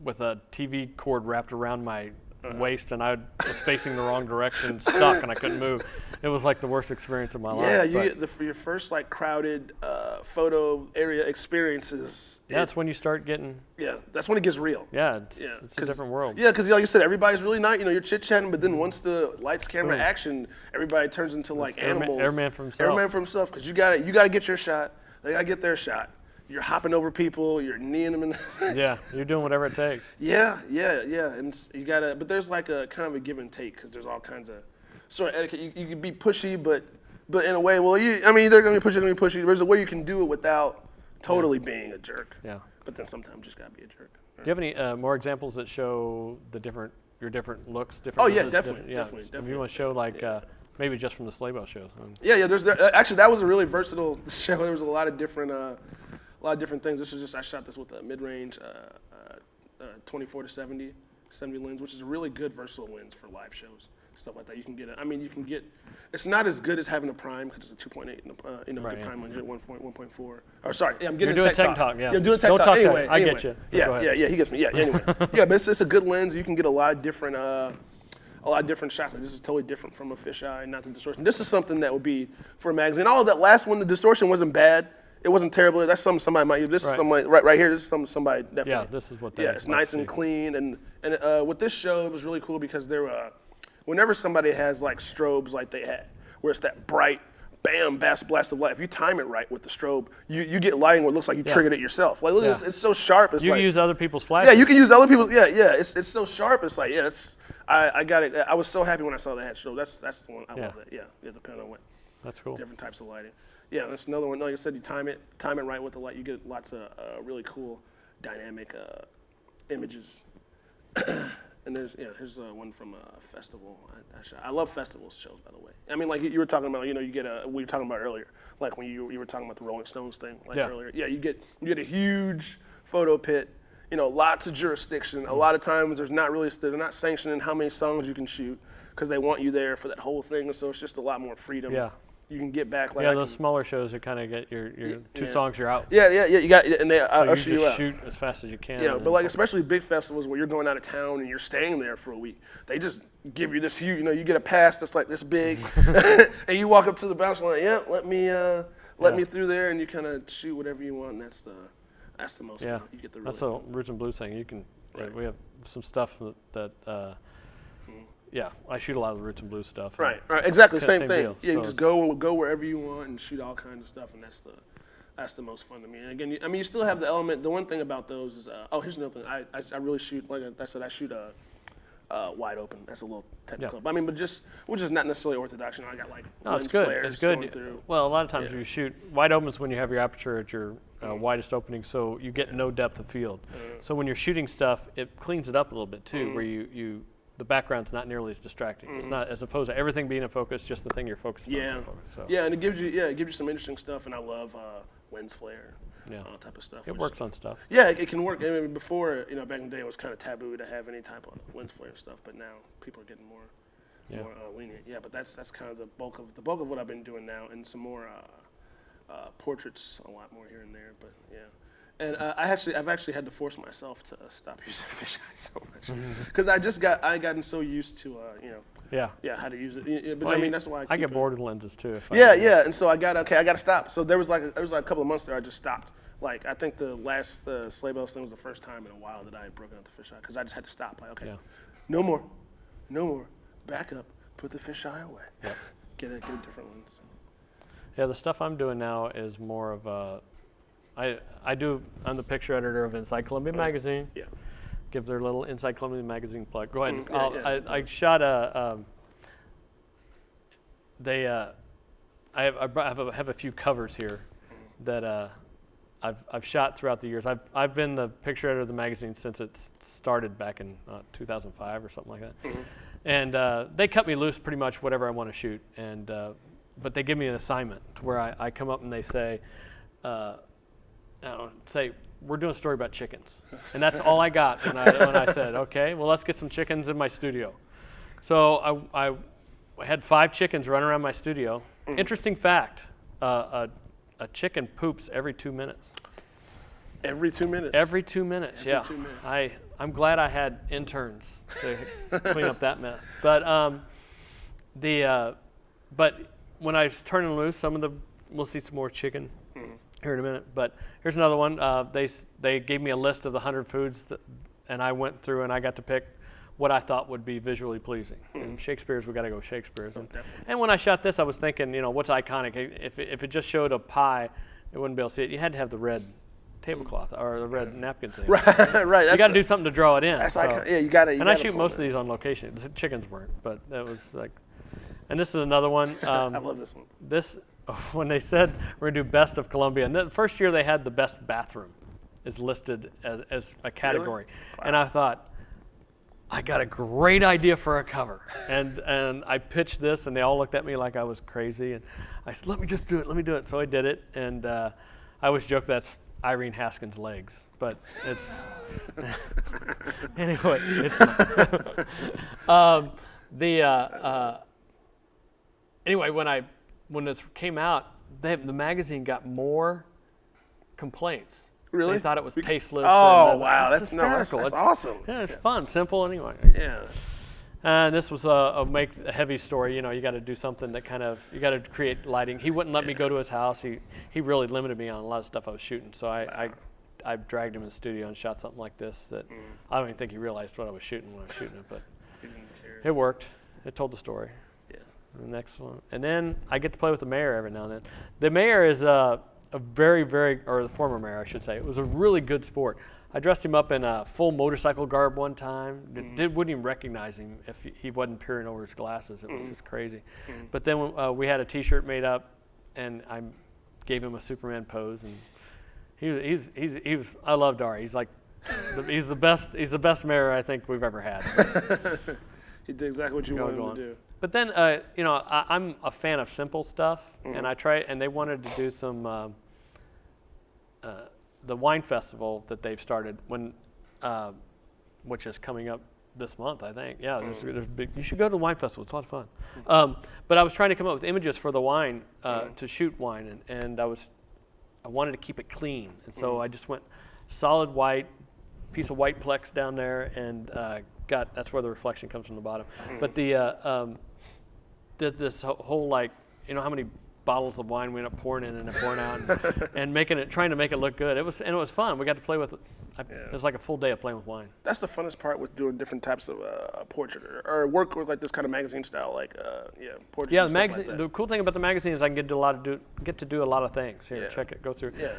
with a TV cord wrapped around my waist, and I was facing the wrong direction, stuck, and I couldn't move. It was like the worst experience of my life. Yeah, but for your first like crowded photo area experiences. that's when you start getting. Yeah, that's when it gets real. Yeah, it's a 'cause- different world. Yeah, because like you said, everybody's really nice. You're chit chatting, but then once the lights, camera, Boom. action, everybody turns into like animals. Airman for himself. Airman for himself, because you gotta get your shot. They gotta get their shot. You're hopping over people. You're kneeing them in. Yeah, you're doing whatever it takes. Yeah, and you gotta. But there's like a kind of a give and take because there's all kinds of sort of etiquette. You can be pushy, but in a way, they're gonna be pushy. There's a way you can do it without totally being a jerk. Yeah. But then sometimes you just gotta be a jerk. Do you have any more examples that show your different looks, different? Oh, yeah, poses, definitely, different- If definitely. you want to show like maybe just from the Sleigh Bell shows. Yeah. Actually, that was a really versatile show. There was a lot of different things. This was I shot this with a mid-range 24 to 70 lens, which is a really good versatile lens for live shows, stuff like that. You can get. It's not as good as having a prime because it's a 2.8 Right, the yeah. prime lens at 1.4. Or sorry, yeah, I'm getting You're into doing tech talk, yeah. I'm doing tech Don't talk. talk tech. Anyway, I get you. Go ahead. Yeah, he gets me. Yeah, anyway. Yeah, but it's a good lens. You can get a lot of different a lot of different shots. Like, this is totally different from a fisheye, not the distortion. This is something that would be for a magazine. All of that last one, the distortion wasn't bad. It wasn't terrible. That's something somebody might use. This is something right here. This is something somebody definitely. Yeah, this is what they. Yeah, it's nice and clean. And with this show, it was really cool because there were, whenever somebody has like strobes like they had, where it's that bright, bam, blast of light. If you time it right with the strobe, you get lighting where it looks like you triggered it yourself. Like look, it's so sharp. It's you like, can use other people's flashes. Yeah, you can use other people's. Yeah. It's so sharp. It's like I got it. I was so happy when I saw they had strobe. That's the one. I love that. Yeah, depending on what. That's cool. Different types of lighting. Yeah, that's another one. Like I said, you time it right with the light. You get lots of really cool, dynamic images. And here's one from a festival. I love festivals shows, by the way. I mean, like you were talking about, we were talking about earlier, like when you were talking about the Rolling Stones thing, earlier. Yeah, you get a huge photo pit. Lots of jurisdiction. A lot of times they're not sanctioning how many songs you can shoot because they want you there for that whole thing. So it's just a lot more freedom. Yeah. You can get back. Like those smaller shows, you kind of get your two songs, you're out. Yeah. You got, and they usher you out. Shoot as fast as you can. But like especially big festivals where you're going out of town and you're staying there for a week, they just give you this huge. You get a pass that's like this big, and you walk up to the bouncer line. Yeah, let me through there, and you kind of shoot whatever you want. And that's the most. Yeah, fun. You get the. That's the Roots and Blues thing. You can. Right. We have some stuff that. Yeah, I shoot a lot of the Roots and Blues stuff. Right, exactly, same thing. Deal. Yeah, So you just go wherever you want and shoot all kinds of stuff, and that's the most fun to me. And again, you still have the element. The one thing about those is, here's another thing. I really shoot, like I said, I shoot wide open. That's a little technical. Yeah. But which is not necessarily orthodox. I got like it's good. flares It's good. going through. Well, a lot of times you shoot wide opens when you have your aperture at your widest opening, so you get no depth of field. So when you're shooting stuff, it cleans it up a little bit too, where the background's not nearly as distracting. It's not as opposed to everything being in focus, just the thing you're focused on. In focus, so. Yeah, and it gives you some interesting stuff, and I love lens flare. Type of stuff. It works on stuff. Yeah, it can work. I mean, before, back in the day, it was kind of taboo to have any type of lens flare stuff, but now people are getting more lenient. Yeah, but that's kind of the bulk of what I've been doing now, and some more portraits, a lot more here and there. But yeah, and I've actually had to force myself to stop using fisheye so much because I gotten so used to how to use it. But I mean, that's why I get bored with lenses too. And so I got to stop. So there was like a couple of months there I just stopped. Like I think the last sleigh bells thing was the first time in a while that I had broken out the fisheye because I just had to stop. Like no more, back up, put the fisheye away, get a different lens. So. Yeah, the stuff I'm doing now is more of a. I'm the picture editor of Inside Columbia Magazine. Yeah. Give their little Inside Columbia Magazine plug. Go ahead. I shot I have a few covers here that I've shot throughout the years. I've been the picture editor of the magazine since it started back in 2005 or something like that. And they cut me loose pretty much whatever I want to shoot. And but they give me an assignment to where I come up and they say. We're doing a story about chickens, and that's all I got when I said, okay, well, let's get some chickens in my studio. So I had 5 chickens running around my studio. Interesting fact, a chicken poops every 2 minutes. Every 2 minutes? Every 2 minutes, every 2 minutes. I'm glad I had interns to clean up that mess. But but when I was turning loose, we'll see some more chicken. Here in a minute, but here's another one. They gave me a list of the 100 foods, and I went through and I got to pick what I thought would be visually pleasing. And Shakespeare's, we got to go Shakespeare's. And when I shot this, I was thinking, what's iconic? If it just showed a pie, it wouldn't be able to see it. You had to have the red tablecloth or the red napkins. Right. You got to do something to draw it in. That's iconic. You got to. And I shoot most of these on location. The chickens weren't, but that was like. And this is another one. I love this one. When they said we're going to do best of Columbia, and the first year they had the best bathroom is listed as a category. Really? Wow. And I thought, I got a great idea for a cover. And I pitched this, and they all looked at me like I was crazy. And I said, let me do it. So I did it. And I always joke that's Irene Haskins' legs. But it's, anyway, it's not. Anyway, when this came out, the magazine got more complaints. Really? They thought it was tasteless. Oh, wow. That's hysterical. That's awesome. Yeah, it's fun, simple anyway. Yeah. This was a heavy story. You know, you got to do something that you got to create lighting. He wouldn't let me go to his house. He really limited me on a lot of stuff I was shooting. So I dragged him in the studio and shot something like this that I don't even think he realized what I was shooting when I was shooting it, but it worked. It told the story. Yeah. The next one. And then I get to play with the mayor every now and then. The mayor is a very, or the former mayor, I should say. It was a really good sport. I dressed him up in a full motorcycle garb one time. Wouldn't even recognize him if he wasn't peering over his glasses. It was just crazy. But then we had a T-shirt made up, and I gave him a Superman pose, and he was. I loved Ari. He's like, he's the best. He's the best mayor I think we've ever had. He did exactly what you wanted him to do. But then, you know, I'm a fan of simple stuff, and and they wanted to do some. The wine festival that they've started, which is coming up this month, I think. Yeah, there's big. You should go to the wine festival. It's a lot of fun. But I was trying to come up with images for the wine to shoot wine, and I wanted to keep it clean, and so I just went solid white, piece of white Plex down there, and that's where the reflection comes from the bottom. But this whole, like, you know how many bottles of wine we ended up pouring in and pouring out, and trying to make it look good. It was fun. We got to play with it. It was like a full day of playing with wine. That's the funnest part with doing different types of portrait or work with like this kind of magazine style, like portraits. Yeah, and the stuff magazine. like The cool thing about the magazine is I can get to do a lot of things. Here, check it. Go through. Yeah.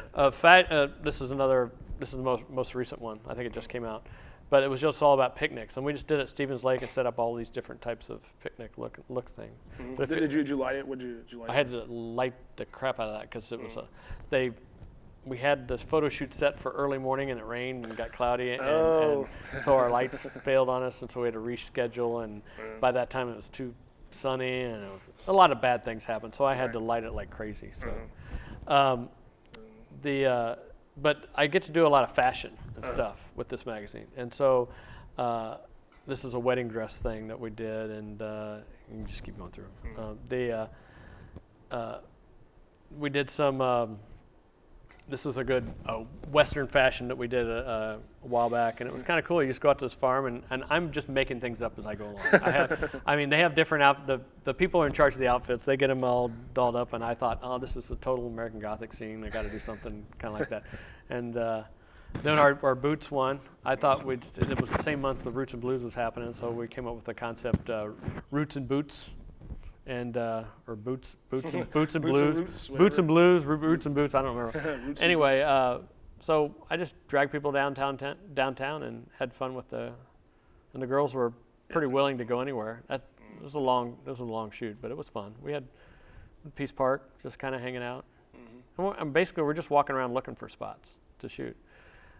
This is the most recent one. I think it just came out. But it was just all about picnics, and we just did it at Stevens Lake and set up all these different types of picnic look things. Did you light it? Did you light it? I had to light the crap out of that because it was we had this photo shoot set for early morning, and it rained and got cloudy, and so our lights failed on us, and so we had to reschedule. And by that time, it was too sunny, and a lot of bad things happened. So I had to light it like crazy. So, but I get to do a lot of fashion and stuff with this magazine, and so this is a wedding dress thing that we did, and you can just keep going through. We did some. This was a good Western fashion that we did a while back, and it was kind of cool. You just go out to this farm, and I'm just making things up as I go along. They have different the people are in charge of the outfits. They get them all dolled up, and I thought, oh, this is a total American Gothic scene. I got to do something kind of like that. And then our boots won. I thought it was the same month the Roots and Blues was happening, so we came up with the concept Roots and Boots. And or boots and blues, boots and blues, roots and boots. I don't remember. Anyway, so I just dragged people downtown and had fun with and the girls were pretty willing to go anywhere. It was a long shoot, but it was fun. We had Peace Park, just kind of hanging out, and basically we're just walking around looking for spots to shoot.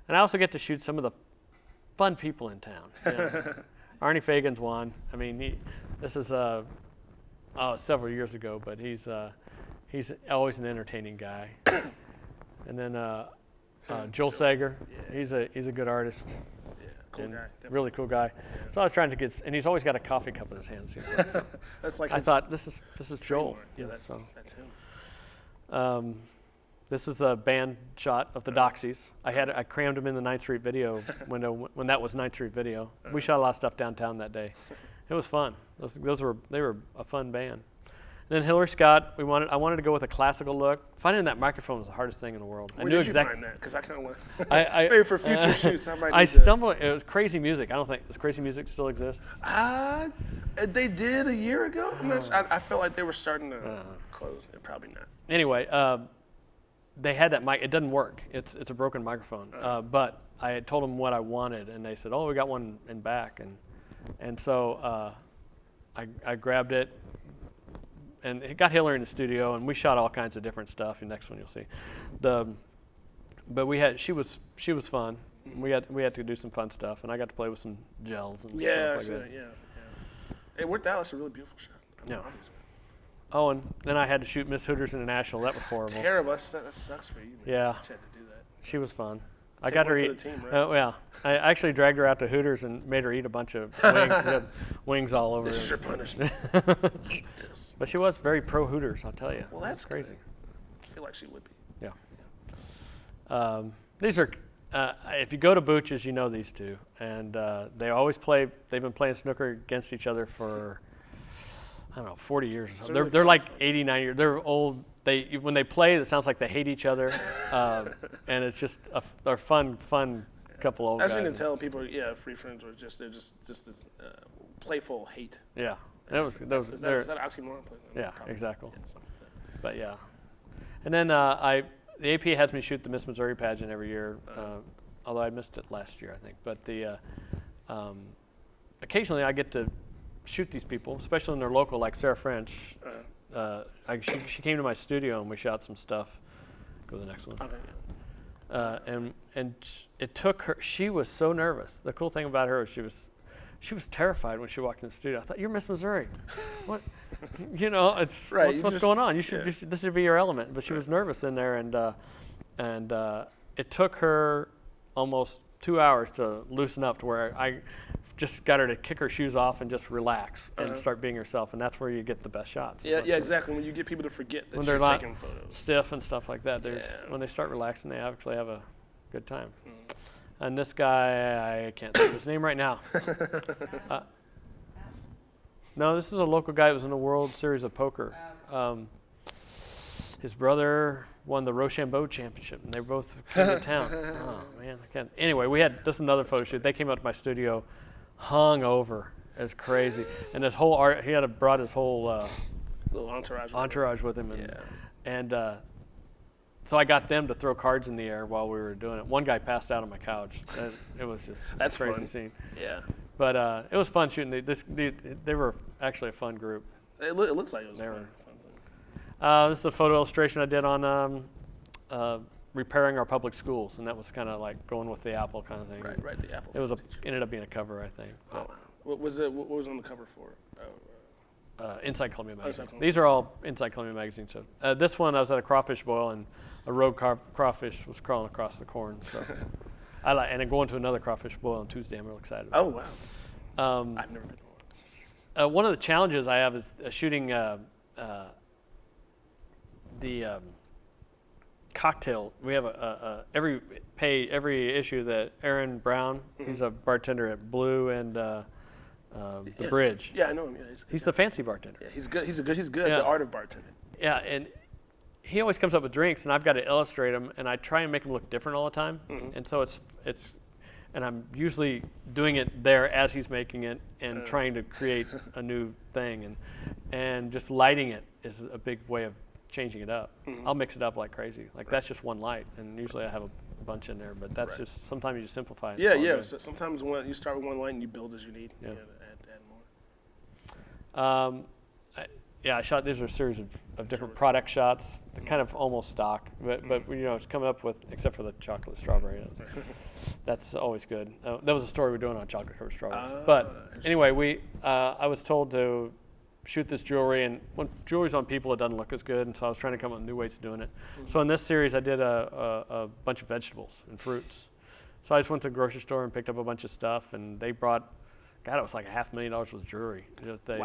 And I also get to shoot some of the fun people in town. You know. Arnie Fagan's one. I mean, this is several years ago, but he's always an entertaining guy. And then Joel Sager, he's a good artist. Yeah, cool guy. Really cool guy. Yeah. So I was trying to and he's always got a coffee cup in his hands. You know, so that's like I thought this is Joel. Yeah, that's him. This is a band shot of the Doxies. I crammed them in the 9th Street video window when that was 9th Street video. We shot a lot of stuff downtown that day. It was fun. They were a fun band. And then Hillary Scott, I wanted to go with a classical look. Finding that microphone was the hardest thing in the world. Where did you find that? Because I kind of want. Maybe for future shoots, I might. It was Crazy Music. I don't think does Crazy Music still exist? They did a year ago. I felt like they were starting to close. Probably not. Anyway, they had that mic. It doesn't work. It's a broken microphone. But I had told them what I wanted, and they said, "Oh, we got one in back." And so I grabbed it, and it got Hillary in the studio, and we shot all kinds of different stuff. The next one you'll see, but she was fun. We had to do some fun stuff, and I got to play with some gels and stuff like that. Yeah. It worked out. It's a really beautiful shot. Yeah. Oh, and then I had to shoot Miss Hooters International. That was horrible. Terrible. That sucks for you, man. Yeah. She had to do that. She was fun. I got her eat. For the team, right? Yeah, I actually dragged her out to Hooters and made her eat a bunch of wings. She had wings all over. This is your punishment. Eat this. But she was very pro Hooters, I'll tell you. Well, that's crazy. Good. I feel like she would be. Yeah. These are if you go to Booch's, you know these two, and they always play. They've been playing snooker against each other for I don't know 40 years or something. They're like 89 years. They're old. When they play, it sounds like they hate each other, and it's just they're fun couple old guys. As you can tell, people, Free Friends were they're just this playful hate. Yeah, is that oxymoron? Yeah, exactly. Yeah, something like that. But yeah, and then the AP has me shoot the Miss Missouri pageant every year, although I missed it last year, I think. But occasionally I get to shoot these people, especially when they're local, like Sarah French. She came to my studio and we shot some stuff. Go to the next one. Okay. And it took her. She was so nervous. The cool thing about her is she was terrified when she walked in the studio. I thought, you're Miss Missouri. What? It's right, what's going on? This should be your element. But she was nervous in there, and it took her almost 2 hours to loosen up to where I just got her to kick her shoes off and just relax and start being herself, and that's where you get the best shots. Yeah, exactly. When you get people to forget that when you're they're taking photos. Stiff and stuff like that. When they start relaxing, they actually have a good time. And this guy, I can't think of his name right now. No, this is a local guy who was in the World Series of Poker. His brother won the Rochambeau Championship, and they both came to town. Oh, man, I can't. Anyway, we had this another photo shoot. They came up to my studio, hung over as crazy. And this whole art, he had brought his whole little entourage with him. And so I got them to throw cards in the air while we were doing it. One guy passed out on my couch. It was just that's a crazy fun. Scene. Yeah. But it was fun shooting. They were actually a fun group. It looks like it was a fun thing. This is a photo illustration I did on repairing our public schools, and that was kind of like going with the Apple kind of thing. Right, the Apple. It ended up being a cover, I think. Oh, what was it? What was on the cover for? Inside Columbia Magazine. Columbia. These are all Inside Columbia Magazine. So this one, I was at a crawfish boil, and a rogue crawfish was crawling across the corn. So and then going to another crawfish boil on Tuesday. I'm real excited about. Oh wow! I've never been to one. One of the challenges I have is shooting the cocktail. We have every issue that Aaron Brown. He's a bartender at Blue and the Bridge. Yeah, I know him. Yeah, he's the fancy bartender. Yeah, he's good. He's good. Yeah. The art of bartending. Yeah, and he always comes up with drinks, and I've got to illustrate them, and I try and make them look different all the time. And so and I'm usually doing it there as he's making it and trying to create a new thing, and just lighting it is a big way of changing it up. I'll mix it up like crazy. Like that's just one light, and usually I have a bunch in there, but that's just sometimes you just simplify it. Yeah. So sometimes you start with one light and you build as you need. Yeah. Add more. I shot. These are a series of different product shots, kind of almost stock, but it's coming up with, except for the chocolate strawberry. That's always good. That was a story we're doing on chocolate covered strawberries. But anyway, I was told to shoot this jewelry, and when jewelry's on people, it doesn't look as good, and so I was trying to come up with new ways of doing it. So in this series, I did a bunch of vegetables and fruits. So I just went to the grocery store and picked up a bunch of stuff, and they brought, it was like $500,000 worth of jewelry that they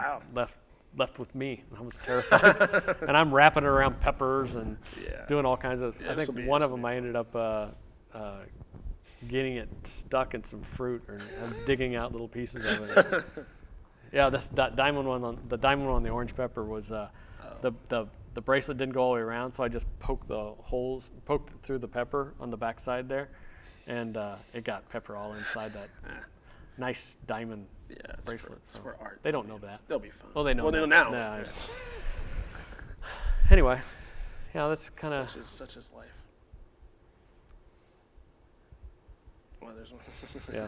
left with me. I was terrified. And I'm wrapping it around peppers and doing all kinds of, I think one of them I ended up getting it stuck in some fruit, or I'm digging out little pieces of it. Yeah, that diamond one on the orange pepper was the bracelet didn't go all the way around, so I just poked through the pepper on the back side there, and it got pepper all inside that nice diamond bracelet. It's for art. They don't know that. They'll be fine. Well, they know. Well, they know now. Yeah. Anyway, that's kind of such as life. Well, there's one. Yeah.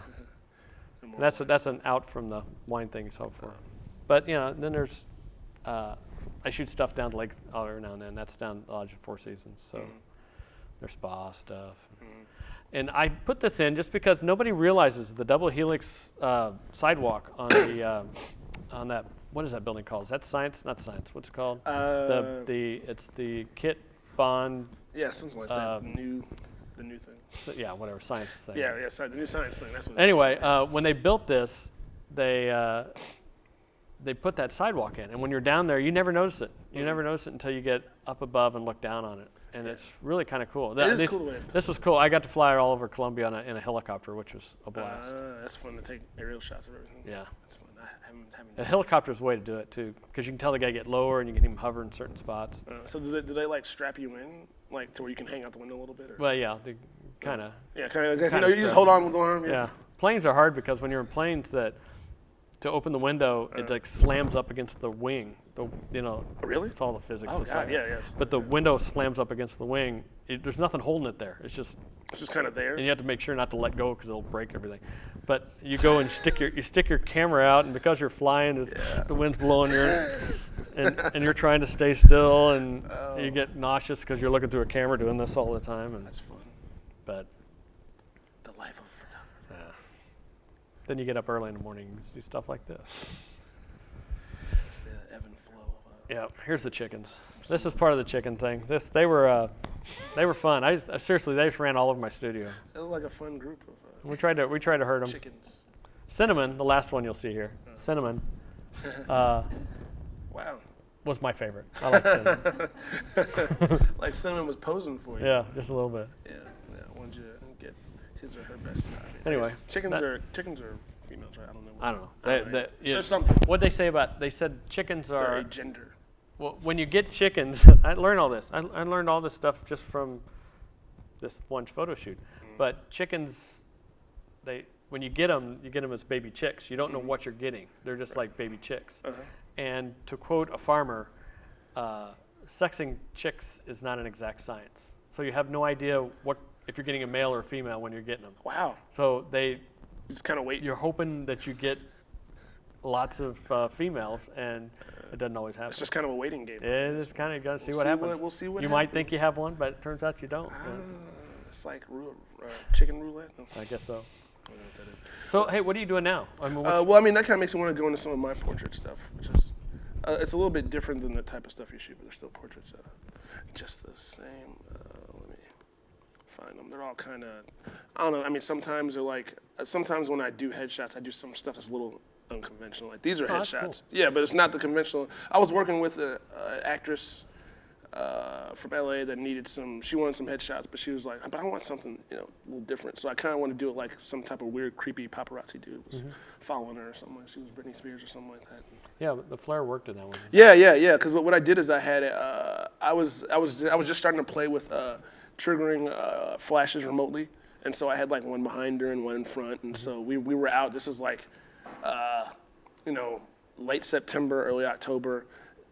That's an out from the wine thing so far. But then there's I shoot stuff down to Lake every now and then. That's down the Lodge of Four Seasons. So there's spa stuff. And I put this in just because nobody realizes the double helix sidewalk on the on that, what is that building called? Is that Science? Not Science. What's it called? It's the Kit Bond. Yeah, something like that. The new thing. So, whatever, science thing. Yeah, the new science thing. That's what. Anyway, when they built this, they put that sidewalk in, and when you're down there, you never notice it. You never notice it until you get up above and look down on it. and it's really kind of cool. It is cool. This was cool. I got to fly all over Colombia in a helicopter, which was a blast. That's fun to take aerial shots of everything. Yeah. That's fun. I haven't A helicopter's the way to do it too, because you can tell the guy get lower and you can even hover in certain spots. So do they like strap you in, like to where you can hang out the window a little bit? Or? Well, yeah, kind of. Yeah, kind of. You just hold on with the arm. Yeah. Planes are hard because when you're in planes, that to open the window, it like slams up against the wing. Really? It's all the physics. Oh God, yeah, yes. But the window slams up against the wing. There's nothing holding it there. It's just kind of there. And you have to make sure not to let go because it'll break everything. But you go and stick your camera out, and because you're flying, the wind's blowing and you're trying to stay still, and you get nauseous because you're looking through a camera doing this all the time. And that's fun. But the life of a photographer. Yeah. Then you get up early in the morning and do stuff like this. It's the ebb and flow. Yeah. Here's the chickens. This is part of the chicken thing. They were fun. I seriously, they just ran all over my studio. It looked like a fun group of. We tried to herd them. Chickens. Cinnamon, the last one you'll see here. Cinnamon. Wow. Was my favorite. I like cinnamon. Like cinnamon was posing for you. Yeah, just a little bit. Yeah. I wanted you to get his or her best side. Anyway, chickens are females, right? I don't know. There's something. What'd they say about? They said chickens are a gender. Well, when you get chickens, I learned all this. I learned all this stuff just from this one photo shoot. But chickens, when you get them as baby chicks. You don't know what you're getting. They're just like baby chicks. And to quote a farmer, sexing chicks is not an exact science. So you have no idea if you're getting a male or a female when you're getting them. Wow. So you just kind of wait. You're hoping that you get lots of females, and it doesn't always happen. It's just kind of a waiting game. It is kind of, got to see what happens. We'll see what you happens. might think you have one, but it turns out you don't. It's like chicken roulette. I guess so. I don't know what that is. So, hey, what are you doing now? That kind of makes me want to go into some of my portrait stuff, which is, it's a little bit different than the type of stuff you shoot, but they're still portraits. Just the same. Let me find them. They're all kind of, I don't know. I mean, sometimes they're like, sometimes when I do headshots, I do some stuff that's a little unconventional. Like these are headshots. Cool. Yeah, but it's not the conventional. I was working with an actress from LA that she wanted some headshots, but she was like, but I want something, a little different. So I kind of want to do it like some type of weird, creepy paparazzi dude was following her or something. She was Britney Spears or something like that. Yeah, the flare worked in that one. Yeah. Because what I did is I had I was just starting to play with triggering flashes remotely, and so I had like one behind her and one in front, and so we were out. This is like, late September, early October,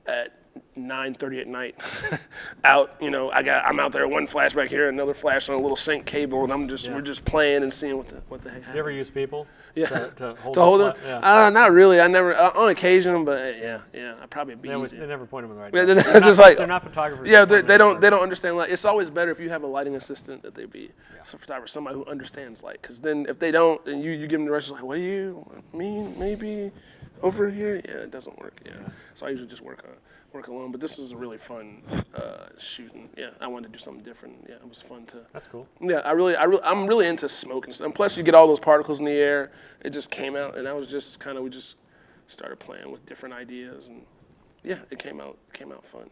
at 9:30 at night. Out, I'm out there, one flash back here, another flash on a little sync cable, and we're just playing and seeing what the heck happens. You ever use people? Yeah. To hold it? Yeah. Not really. I never, on occasion, but yeah. I probably be easier. They never point them in the right Yeah, direction. They're not photographers. Yeah, they don't understand light. It's always better if you have a lighting assistant that they be some photographer, somebody who understands light. Because then if they don't, and you give them the directions, like, what do you mean? Maybe over here? Yeah, it doesn't work. Yeah. So I usually just work alone. But this was a really fun shoot. And yeah, I wanted to do something different. Yeah, it was fun to. That's cool. Yeah, I'm really into smoke and stuff. And plus, you get all those particles in the air. It just came out, and we just started playing with different ideas, and yeah, it came out fun.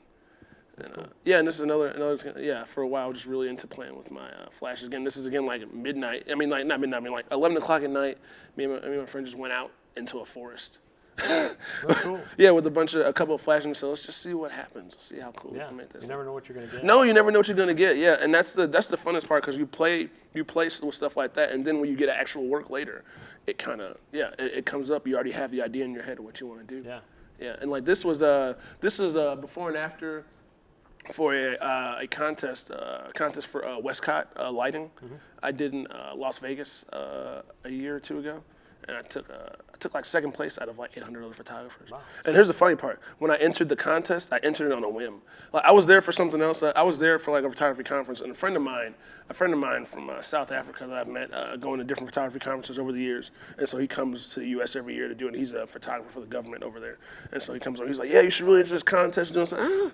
And cool. And this is another for a while, just really into playing with my flashes. Again, this is like midnight. I mean, like not midnight. I mean, like 11 o'clock at night. Me and my friend just went out into a forest. That's cool. Yeah, with a couple of flashing. So let's just see what happens. See how cool we can make this. You never know what you're gonna get. No, you never know what you're gonna get. Yeah, and that's the funnest part, because you play with stuff like that, and then when you get actual work later, it kind of it comes up. You already have the idea in your head of what you want to do. Yeah. Yeah, and like this is before and after for a contest for Westcott lighting. I did in Las Vegas a year or two ago. And I took like second place out of like 800 other photographers. Wow. And here's the funny part: when I entered the contest, I entered it on a whim. Like I was there for something else. I was there for like a photography conference, and a friend of mine from South Africa that I've met going to different photography conferences over the years. And so he comes to the U.S. every year to do it. He's a photographer for the government over there. And so he comes over. He's like, "Yeah, you should really enter this contest." Doing something.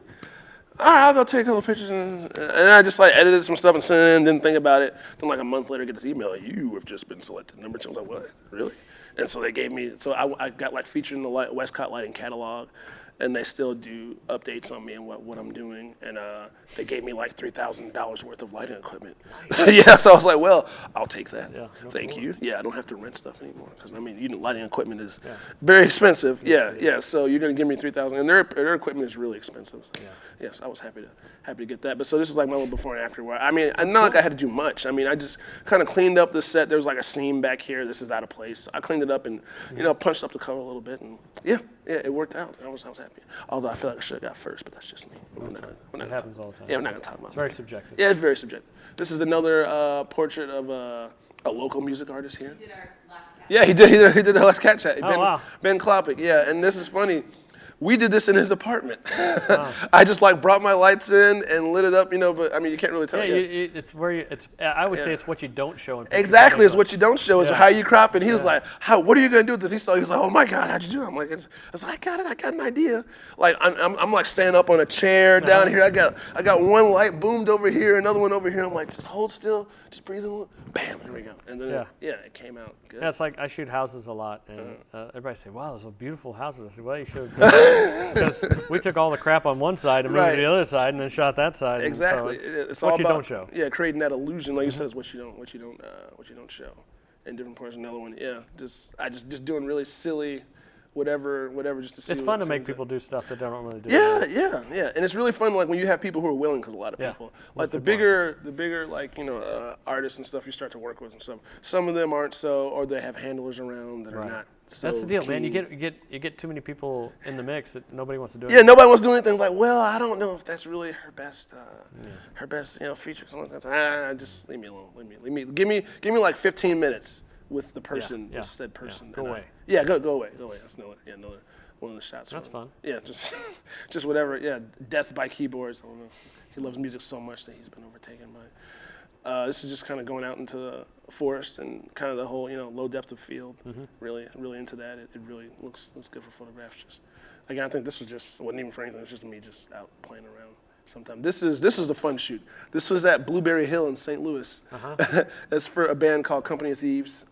All right, I'll go take a couple pictures. And I just like edited some stuff and sent it in, didn't think about it. Then like a month later, I get this email, you have just been selected. Number 2. I was like, what? Really? And so they gave me, I got like featured in the Westcott Lighting catalog. and they still do updates on me and what I'm doing. And they gave me like $3,000 worth of lighting equipment. Yeah, so I was like, well, I'll take that. Yeah, Thank you. Yeah, I don't have to rent stuff anymore because I mean, lighting equipment is very expensive. Yeah. So you're gonna give me $3,000, and their equipment is really expensive. So. Yes, I was happy to get that. But so this is like my little before and after. Where I mean, not like I had to do much. I mean, I just kind of cleaned up the set. There was like a seam back here. This is out of place. I cleaned it up and punched up the color a little bit, and yeah, it worked out. I was happy. Although I feel like I should have got first, but that's just me. It happens all the time. Yeah, we're not gonna talk about it. It's very subjective. Yeah, it's very subjective. This is another portrait of a local music artist here. He did our last cat. Yeah, he did the last cat chat. Ben Klopic. Yeah, and this is funny. We did this in his apartment. I just like brought my lights in and lit it up, but I mean, you can't really tell. Yeah, it's where I would say it's what you don't show. Exactly, it's what you don't show is how you crop it. He was like, what are you gonna do with this? He was like, oh my God, how'd you do it? I'm like, I was like, I got an idea. Like I'm like standing up on a chair down here. I got one light boomed over here, another one over here. I'm like, just hold still, just breathe in. Bam, here we go. And then it came out good. Yeah, it's like I shoot houses a lot, and everybody say, wow, those are beautiful houses. I said, well, you should. Because we took all the crap on one side and moved to the other side, and then shot that side. Exactly, So it's what all you about, don't show. Yeah, creating that illusion, like you said, is what you don't show. In different parts, another one. Yeah, just doing really silly, whatever, just to see. It's fun to make people do stuff that they don't really do. Yeah, and it's really fun, like when you have people who are willing, because a lot of people, like the bigger, like artists and stuff you start to work with and stuff. Some of them aren't so, or they have handlers around that are not. So that's the deal, keen. man. You get too many people in the mix that nobody wants to do. Yeah, nobody wants to do anything. Like, well, I don't know if that's really her best feature. Something like that. Just leave me alone. Leave me. Give me like 15 minutes with the person, with said person. Yeah. Go away. Go away. That's another one of the shots. That's fun. Yeah, just whatever. Yeah, death by keyboards. I don't know. He loves music so much that he's been overtaken by it. This is just kind of going out into the forest and kind of the whole, low depth of field. Really into that. It really looks good for photographs. Just again, I think this wasn't even for anything. It was just me just out playing around. Sometimes this is a fun shoot. This was at Blueberry Hill in St. Louis. That's for a band called Company of Thieves.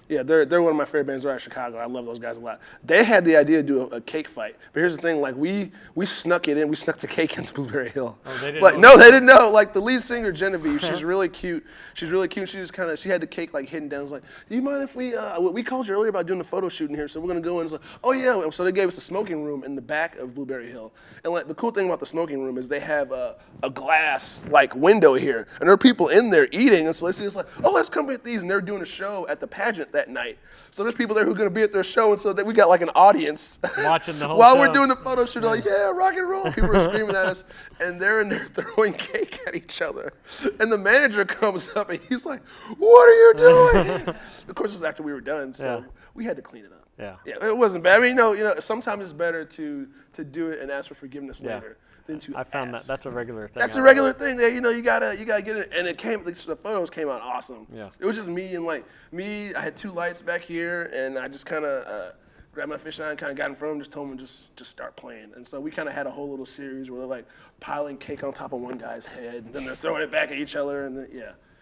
They're one of my favorite bands. They're out of Chicago. I love those guys a lot. They had the idea to do a cake fight, but here's the thing: like we snuck it in. We snuck the cake into Blueberry Hill. Oh, they didn't. Like no, they didn't know. Like the lead singer Genevieve, she's really cute. She just she had the cake like hidden down. I was like, do you mind if we called you earlier about doing a photo shoot in here, so we're gonna go in. It's like, oh yeah. So they gave us a smoking room in the back of Blueberry Hill, and like the cool thing about the smoking room is they have a glass like window here, and there are people in there eating, and so they see it's like, oh, let's come with these, and they're doing a show at the pageant that night. So there's people there who are going to be at their show, and so that we got like an audience watching the whole while show. We're doing the photo shoot. They're like, yeah, rock and roll. People are screaming at us, and they're in there throwing cake at each other. And the manager comes up, and he's like, what are you doing? Of course, it was after we were done, so we had to clean it up. Yeah, it wasn't bad. I mean, sometimes it's better to do it and ask for forgiveness later. I found that's a regular thing. That's a regular thing. That you gotta get it, and the photos came out awesome. Yeah. It was just me and I had two lights back here, and I just kind of grabbed my fisheye, kind of got in front of them, just told them just start playing. And so we kind of had a whole little series where they're like piling cake on top of one guy's head, and then they're throwing it back at each other, and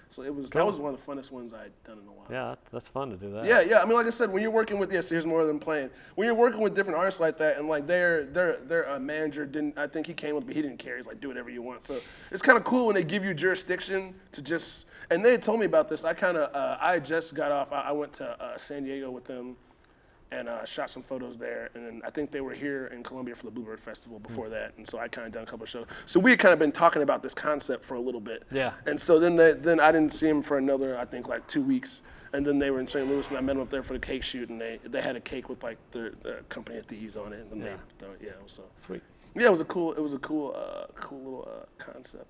So that was one of the funnest ones I'd done in a while. Yeah, that's fun to do that. Yeah. I mean, like I said, when you're working with here's more than playing. When you're working with different artists like that, and like their manager I think he came with, but he didn't care. He's like, do whatever you want. So it's kind of cool when they give you jurisdiction to just. And they had told me about this. I just got off. I went to San Diego with them. And shot some photos there, and then I think they were here in Columbia for the Bluebird Festival before that, and so I kind of done a couple of shows. So we had kind of been talking about this concept for a little bit. Yeah. And so then I didn't see them for another, I think, like 2 weeks, and then they were in St. Louis, and I met them up there for the cake shoot, and they had a cake with like the Company of Thieves on it, and then it was sweet. Yeah, it was a cool little concept.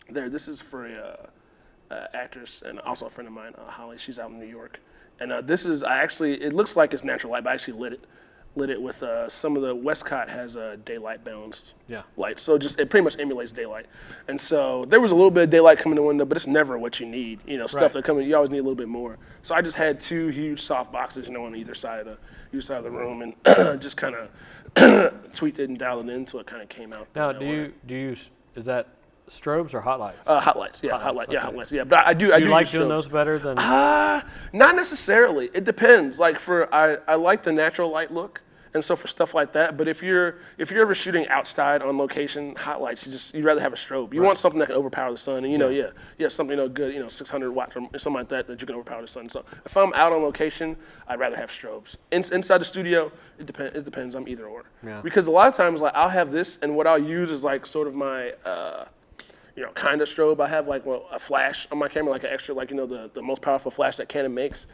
This is for a actress and also a friend of mine, Holly. She's out in New York. And it looks like it's natural light, but I actually lit it with some of the Westcott has a daylight balanced light. So it pretty much emulates daylight. And so there was a little bit of daylight coming in the window, but it's never what you need. Stuff that you always need a little bit more. So I just had two huge soft boxes, on either side of the room, and just kind of tweaked it and dialed it in until it kind of came out. Now, do you use, is that strobes or hot lights? Hot lights, yeah, hot lights, yeah. But I do like use doing strobes. those better than? Not necessarily. It depends. Like I like the natural light look, And so for stuff like that, but if you're ever shooting outside on location, hot lights, you'd rather have a strobe. You want something that can overpower the sun, and something good, 600 watts or something like that you can overpower the sun. So if I'm out on location, I'd rather have strobes. Inside the studio, it depends. I'm either or. Yeah. Because a lot of times, like I'll have this, and what I'll use is like sort of my kind of strobe. I have like a flash on my camera, like an extra, the most powerful flash that Canon makes.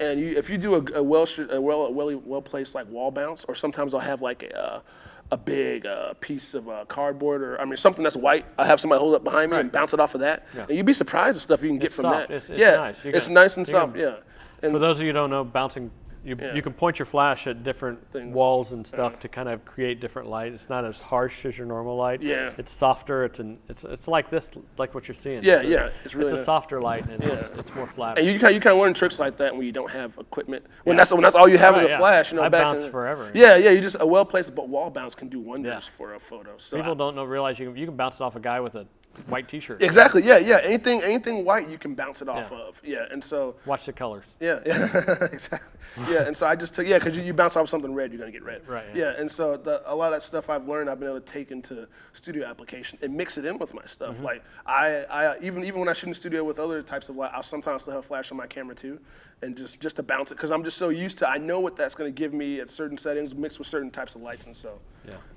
And if you do a well placed like wall bounce, or sometimes I'll have like a big piece of cardboard, or something that's white. I have somebody hold up behind me and bounce it off of that. Yeah. And you'd be surprised the stuff you can get from soft. that. It's nice. It's nice and soft. Yeah. And for those of you who don't know, bouncing. You can point your flash at different walls and stuff to kind of create different light. It's not as harsh as your normal light. Yeah. It's softer. It's like this, like what you're seeing. Yeah, It's really a softer light, and it's more flat. And you kind of learn tricks like that when you don't have equipment. When that's all you have is a flash. I bounce forever. Yeah. You just a well placed wall bounce can do wonders for a photo. So people don't realize you can bounce it off a guy with a white T-shirt. Exactly. Yeah. Anything white you can bounce it off of. Yeah. And so watch the colors. Yeah. Exactly. Yeah. And so I just took because you bounce off something red, you're gonna get red. Right. Yeah. And so a lot of that stuff I've learned, I've been able to take into studio application and mix it in with my stuff. Like I even when I shoot in the studio with other types of light, I'll sometimes still have a flash on my camera too, and just to bounce it because I'm just so used to. I know what that's gonna give me at certain settings, mixed with certain types of lights, and so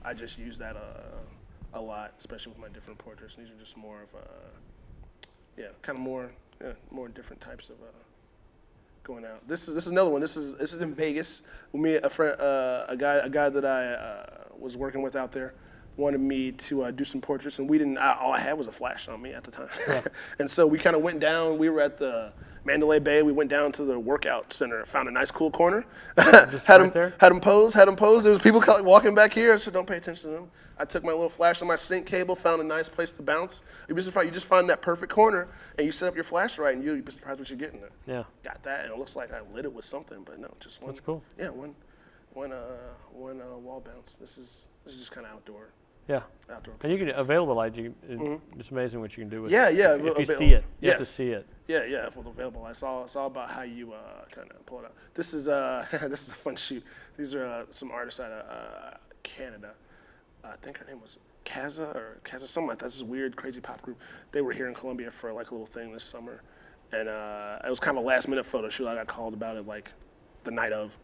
I just use that a lot, especially with my different portraits. And these are just more of more different types of going out. This is another one. This is in Vegas. With me, a friend, a guy that I was working with out there, wanted me to do some portraits, and we didn't. All I had was a flash on me at the time, and so we kind of went down. We were at the Mandalay Bay. We went down to the workout center, found a nice cool corner, had him pose. There was people walking back here. I said, "Don't pay attention to them." I took my little flash on my sync cable, found a nice place to bounce. You'd be surprised. You just find that perfect corner, and you set up your flash right, and you'd be surprised what you're getting there. Yeah. Got that, and it looks like I lit it with something, but no, just one. That's cool. Yeah, one wall bounce. This is just kind of outdoor. Yeah. Outdoor. And you can available light. It's amazing what you can do with. Yeah. If you see it, you have to see it. Yeah. For the available, it's all about how you kind of pull it out. This is this is a fun shoot. These are some artists out of Canada. I think her name was Kaza, something like that. This is a weird, crazy pop group. They were here in Columbia for like a little thing this summer, and it was kind of a last-minute photo shoot. I got called about it like the night of.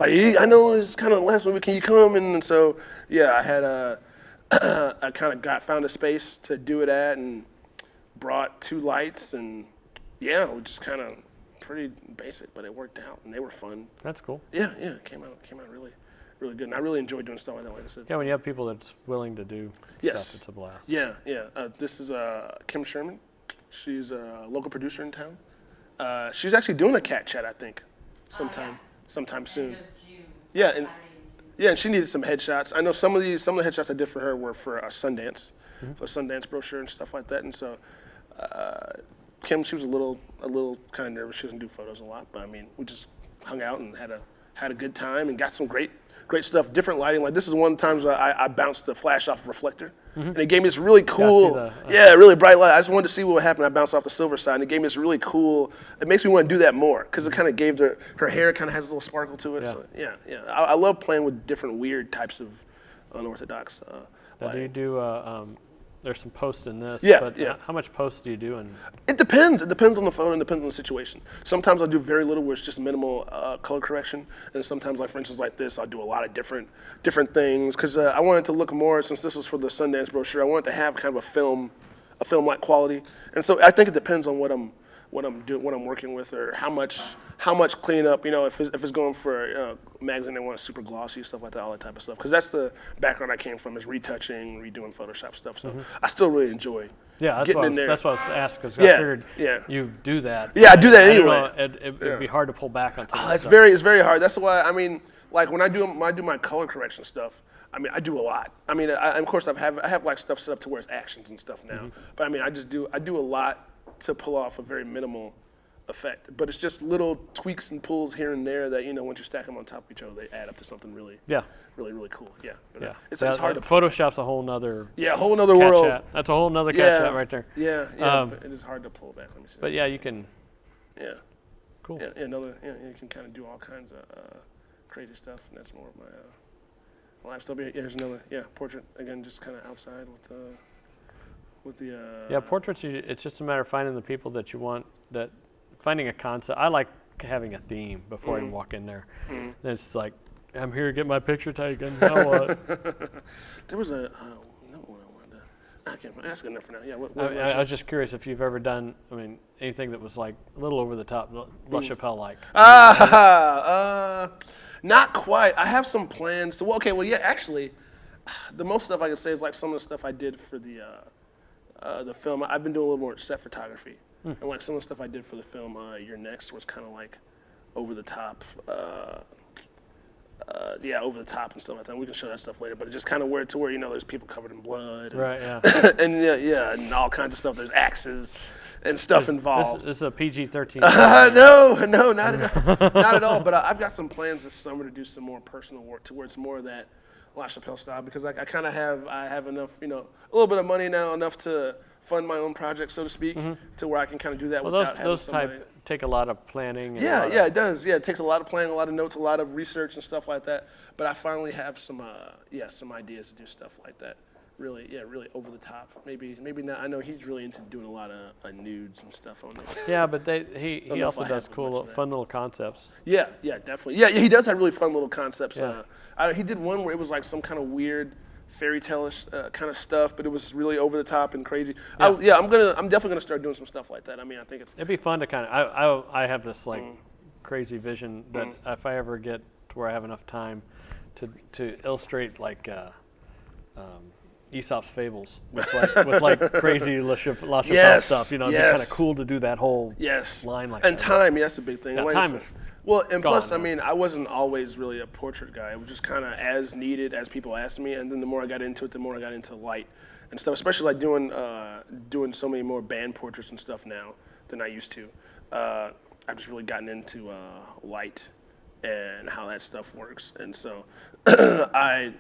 I know it's kind of last minute. Can you come? And so I had I kind of found a space to do it at, and brought 2 lights, and it was just kind of pretty basic, but it worked out, and they were fun. That's cool. Yeah. It came out really good, and I really enjoy doing stuff like that. Like I said. Yeah, when you have people that's willing to do stuff, it's a blast. Yeah. This is Kim Sherman. She's a local producer in town. She's actually doing a cat chat, I think, sometime soon. End of June. Yeah, and she needed some headshots. I know some of the headshots I did for her were for Sundance, for a Sundance brochure and stuff like that. And so Kim, she was a little kind of nervous. She doesn't do photos a lot, but I mean, we just hung out and had a good time and got some great stuff, different lighting. Like this is one of the times I bounced the flash off a reflector, and it gave me this really cool, really bright light. I just wanted to see what would happen. I bounced off the silver side, and it gave me this really cool. It makes me want to do that more because it kind of gave her hair kind of has a little sparkle to it. Yeah. So I love playing with different weird types of unorthodox. Now, do you do? There's some post in this. How much post do you do? It depends. It depends on the photo and depends on the situation. Sometimes I'll do very little where it's just minimal color correction. And sometimes, like for instance, like this, I'll do a lot of different things because I wanted to look more, since this was for the Sundance brochure, I wanted to have kind of a film-like quality. And so I think it depends on what I'm working with, or how much cleanup, if it's going for a magazine, they want super glossy, stuff like that, all that type of stuff. Because that's the background I came from, is retouching, redoing Photoshop stuff. So I still really enjoy getting in there. That's what I was asking, because I figured you do that. Yeah, I do that anyway. It'd be hard to pull back on something. It's very hard. That's why, I mean, like when I do my color correction stuff, I mean, I do a lot. I mean, of course, I have like stuff set up to where it's actions and stuff now. But I mean, I do a lot to pull off a very minimal effect, but it's just little tweaks and pulls here and there that once you stack them on top of each other, they add up to something really cool. It's hard to. Photoshop's a whole nother. Whole nother world. Chat. That's a whole nother cat chat right there. But it is hard to pull back. Let me see. But you can. Yeah. Cool. You can kind of do all kinds of crazy stuff, and that's more of my lifestyle. Here's another portrait again, just kind of outside with the portraits. It's just a matter of finding the people that you want. Finding a concept. I like having a theme before I even walk in there. Then it's like, I'm here to get my picture taken. Now what? There was another one I wanted to. I can't. That's good enough for now. Yeah. I was just curious if you've ever done. I mean, anything that was like a little over the top, La Chapelle like. Not quite. I have some plans to. Actually, the most stuff I can say is like some of the stuff I did for the film. I've been doing a little more set photography, and like some of the stuff I did for the film, You're Next, was kind of like over the top. Over the top and stuff like that. We can show that stuff later, but it just kind of where there's people covered in blood, and, right? Yeah, and all kinds of stuff. There's axes and stuff involved. This is a PG-13. No, not at all. But I've got some plans this summer to do some more personal work towards more of that La Chapelle style, because I kind of have enough, a little bit of money now, enough to fund my own project, so to speak, to where I can kind of do that without having somebody. Those take a lot of planning. And it does. Yeah, it takes a lot of planning, a lot of notes, a lot of research and stuff like that. But I finally have some ideas to do stuff like that. Really over the top. Maybe not. I know he's really into doing a lot of nudes and stuff on it. Yeah, but he also does cool, fun little concepts. Yeah, definitely. Yeah, he does have really fun little concepts. Yeah. He did one where it was like some kind of weird fairy tale-ish kind of stuff, but it was really over the top and crazy. Yeah. I'm definitely gonna start doing some stuff like that. I mean, I think it'd be fun to kind of. I have this like crazy vision that if I ever get to where I have enough time to illustrate like Aesop's fables with like crazy La Chapelle stuff. It'd be kind of cool to do that whole line like that. And time, that's a big thing. Yeah, time is. Well, and plus, I mean, I wasn't always really a portrait guy. It was just kind of as needed as people asked me, and then the more I got into it, the more I got into light and stuff. Especially like doing so many more band portraits and stuff now than I used to. I've just really gotten into light and how that stuff works, and so I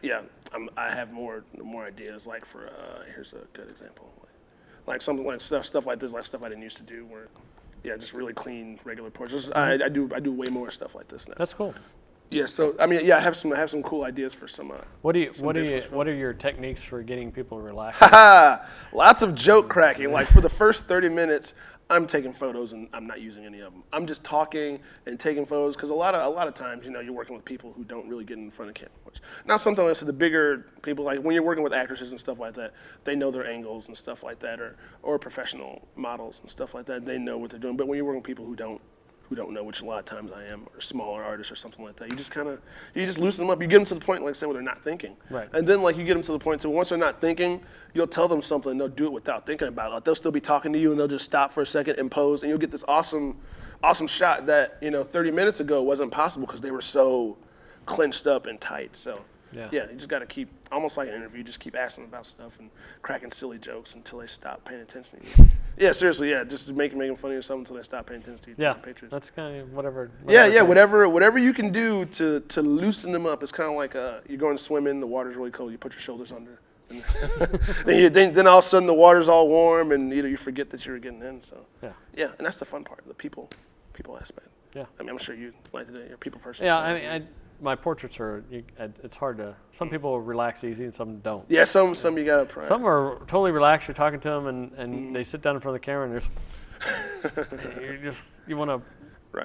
have more ideas. Like for here's a good example, like something like stuff like this, like stuff I didn't used to do, where. Yeah, just really clean, regular portraits. I do way more stuff like this now. That's cool. Yeah, so I mean, I have some cool ideas for some. What are your techniques for getting people relaxed? Lots of joke cracking. Like for the first 30 minutes, I'm taking photos and I'm not using any of them. I'm just talking and taking photos because a lot of times, you're working with people who don't really get in front of camera much. Now, sometimes the bigger people, like when you're working with actresses and stuff like that, they know their angles and stuff like that, or professional models and stuff like that. They know what they're doing. But when you're working with people who don't know, which a lot of times I am, or smaller artists or something like that, you just loosen them up. You get them to the point, like I said, where they're not thinking. Right. And then like you get them to the point, so once they're not thinking, you'll tell them something and they'll do it without thinking about it. Like they'll still be talking to you and they'll just stop for a second and pose, and you'll get this awesome shot that 30 minutes ago wasn't possible because they were so clenched up and tight. So you just got to keep, almost like an interview, just keep asking them about stuff and cracking silly jokes until they stop paying attention to you. Yeah, seriously, just making fun of yourself until they stop paying attention to you. Yeah, pictures. that's kind of whatever whatever you can do to loosen them up. It's kind of like you're going swimming, the water's really cold, you put your shoulders under. then all of a sudden the water's all warm and you forget that you're getting in. So and that's the fun part, the people aspect. Yeah, I mean, I'm sure you like you're a people person. Yeah, I mean, my portraits are. It's hard to. Some people relax easy and some don't. Yeah, some you gotta pry. Some are totally relaxed. You're talking to them and they sit down in front of the camera and you want to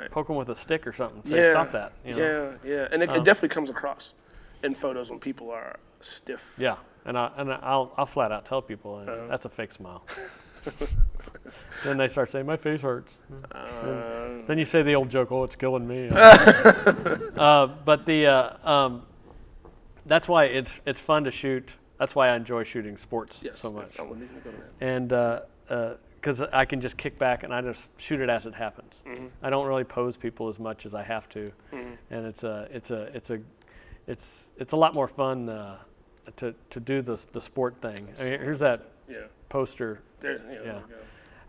poke them with a stick or something. Say, stop that. Yeah, and it definitely comes across in photos when people are stiff. Yeah, and I'll flat out tell people that's a fake smile. Then they start saying, my face hurts. Then you say the old joke, oh, it's killing me. But that's why it's fun to shoot. That's why I enjoy shooting sports so much. And because I can just kick back and I just shoot it as it happens. Mm-hmm. I don't really pose people as much as I have to. Mm-hmm. And it's a lot more fun to do the sport thing. I mean, here's that poster. There you go.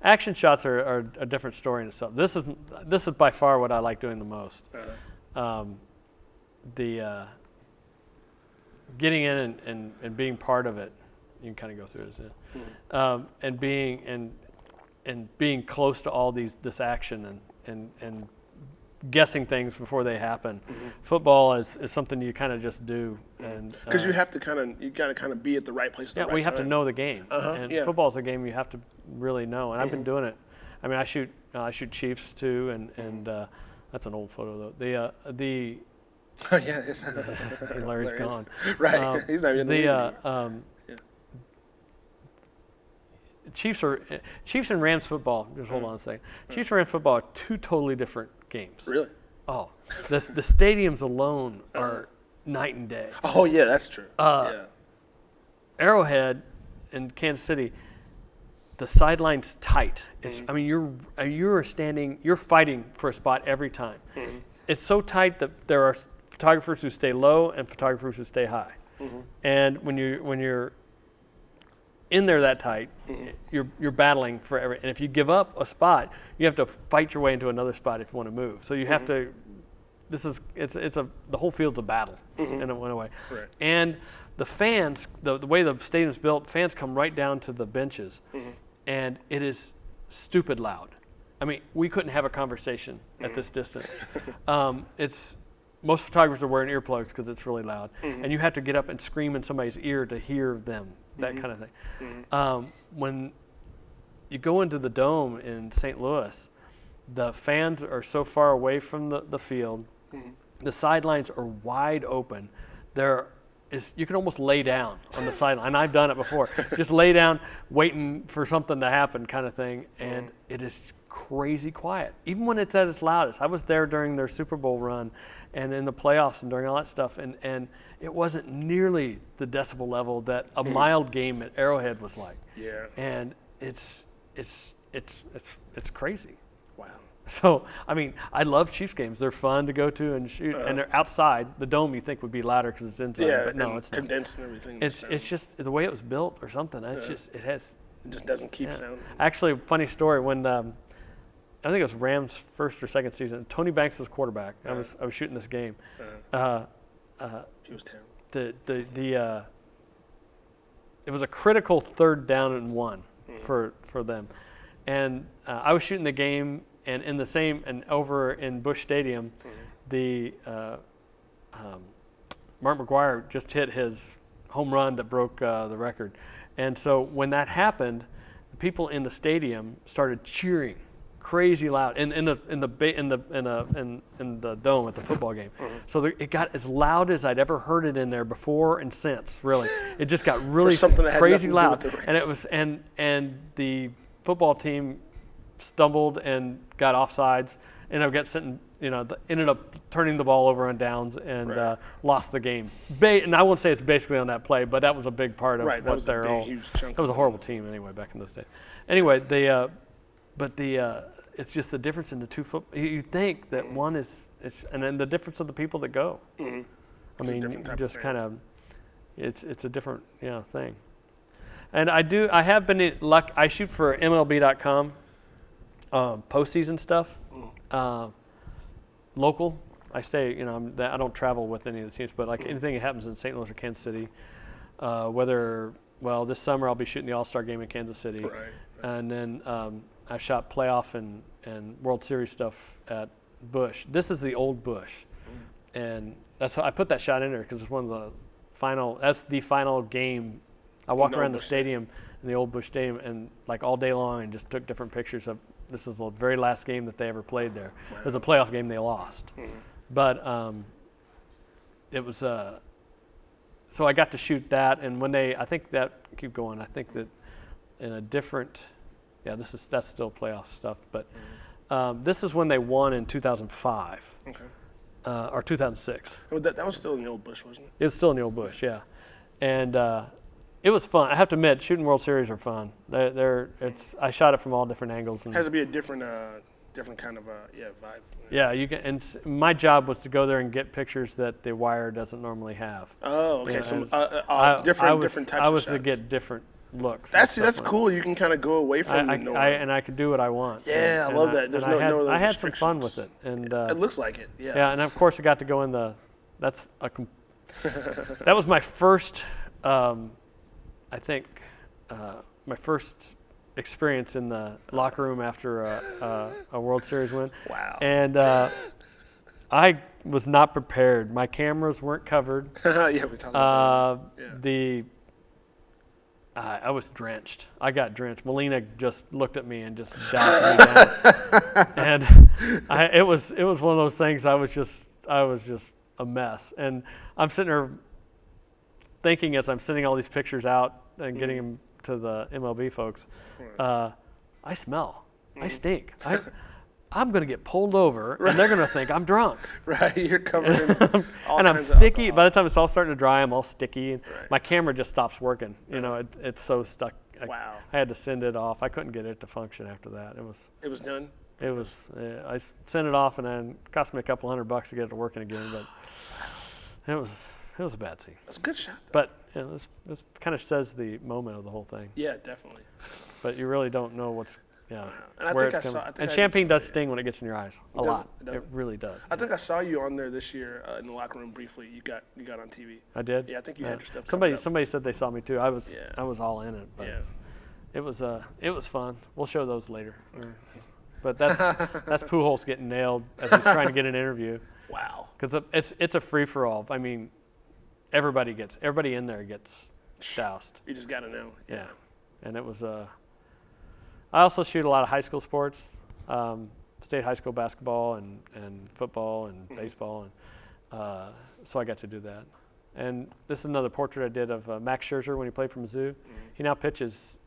Action shots are a different story in itself. This is by far what I like doing the most. The getting in and being part of it. You can kind of go through this, and being close to all this action and guessing things before they happen. Football is something you kind of just do, and Because you have to kind of be at the right place at the right well, you have to time. know the game, and yeah. football is a game you have to really know. And I've been doing it. I mean, I shoot Chiefs too, and that's an old photo though. The Oh yeah, yes. Larry's gone. Right, he's not even in the league. Chiefs and Rams football. Just hold on a second. Chiefs and Rams football are two totally different games. Really? Oh, the stadiums alone are night and day. Oh yeah, that's true. Yeah. Arrowhead in Kansas City, the sideline's tight. It's, I mean, you're fighting for a spot every time. It's so tight that there are photographers who stay low and photographers who stay high. And when you're in there that tight, you're battling for every. And if you give up a spot, you have to fight your way into another spot if you want to move. So you have to. The whole field's a battle in a way. Right. And the fans, the way the stadium's built, fans come right down to the benches, and it is stupid loud. I mean, we couldn't have a conversation at this distance. Most photographers are wearing earplugs because it's really loud, and you have to get up and scream in somebody's ear to hear them. That kind of thing. When you go into the Dome in St. Louis, the fans are so far away from the field. The sidelines are wide open. You can almost lay down on the sideline, and I've done it before. Just lay down, waiting for something to happen, kind of thing. And it is crazy quiet, even when it's at its loudest. I was there during their Super Bowl run, and in the playoffs, and during all that stuff, and it wasn't nearly the decibel level that a mild game at Arrowhead was like. Yeah. And it's crazy. Wow. So, I mean, I love Chiefs games. They're fun to go to and shoot, and they're outside. The Dome you think would be louder because it's inside, Yeah, but no, and it's not. condensed and everything. It's just the way it was built or something. It's It just doesn't keep sound. Actually, funny story, when I think it was Rams' first or second season, Tony Banks was quarterback. I was shooting this game. He was terrible. It was a critical 3rd down and 1 for them, and I was shooting the game, and in the same and over in Busch Stadium, the Mark McGuire just hit his home run that broke the record, and so when that happened, the people in the stadium started cheering crazy loud in the Dome at the football game. So it got as loud as I'd ever heard it in there before and since. Really, it just got really crazy loud, and it was and the football team stumbled and got offsides, and ended up turning the ball over on downs and lost the game. And I won't say it's basically on that play, but that was a big part of what they're all. That was a horrible team anyway back in those days. Anyway, it's just the difference in the two football. You think that one is, and then the difference of the people that go. I mean, just kind of, it's a different thing. And I have been luck. I shoot for MLB.com, postseason stuff, local. I stay, I don't travel with any of the teams, but like anything that happens in St. Louis or Kansas City, this summer I'll be shooting the All-Star game in Kansas City, and then I shot playoff and World Series stuff at Busch. This is the old Busch, and that's how I put that shot in there because it's one of the final. That's the final game. I walked around the stadium in the old Busch Stadium and like all day long and just took different pictures of. This is the very last game that they ever played there. It was a playoff game they lost, but it was. So I got to shoot that, and when I think that keep going. I think that in a different. Yeah, that's still playoff stuff, but this is when they won in 2005, or 2006. That was still in the old Busch, wasn't it? It was still in the old Busch, yeah, and it was fun. I have to admit, shooting World Series are fun. I shot it from all different angles. And has to be a different kind of vibe. Yeah, you can. And my job was to go there and get pictures that the Wire doesn't normally have. Oh, okay. Different types. I was of to get different looks. That's cool. You can kind of go away from the norm. And I could do what I want. Yeah, I love that. There's no I had some fun with it, and it looks like it. Yeah. Yeah, and of course I got to go in the. That was my first. I think my first experience in the locker room after a World Series win. Wow. And I was not prepared. My cameras weren't covered. Yeah, we talked about that. Yeah. I was drenched. I got drenched. Melina just looked at me and just doused me down. And it was one of those things. I was just a mess. And I'm sitting there thinking as I'm sending all these pictures out and getting them to the MLB folks, I smell. I stink. I'm going to get pulled over, and they're going to think I'm drunk. Right, you're covered in all and I'm kinds of sticky. alcohol. By the time it's all starting to dry, I'm all sticky. And my camera just stops working. You know, it's so stuck. Wow. I had to send it off. I couldn't get it to function after that. It was done? It was. I sent it off, and then it cost me a couple $100 to get it to working again. But it was a bad scene. That's a good shot, though. But you know, this kind of says the moment of the whole thing. Yeah, definitely. But you really don't know what's. Yeah, and I where think it's I coming. saw. And champagne does sting when it gets in your eyes a lot. It really does. I think I saw you on there this year in the locker room briefly. You got on TV. I did. Yeah, I think you had your stuff. Somebody said they saw me too. I was all in it. But it was fun. We'll show those later. But that's Pujols getting nailed as he's trying to get an interview. Wow. Because it's a free for all. I mean, everybody in there gets doused. You just got to know. Yeah, and it was I also shoot a lot of high school sports, state high school basketball and football and baseball, and so I got to do that. And this is another portrait I did of Max Scherzer when he played for MIZZOU. He now pitches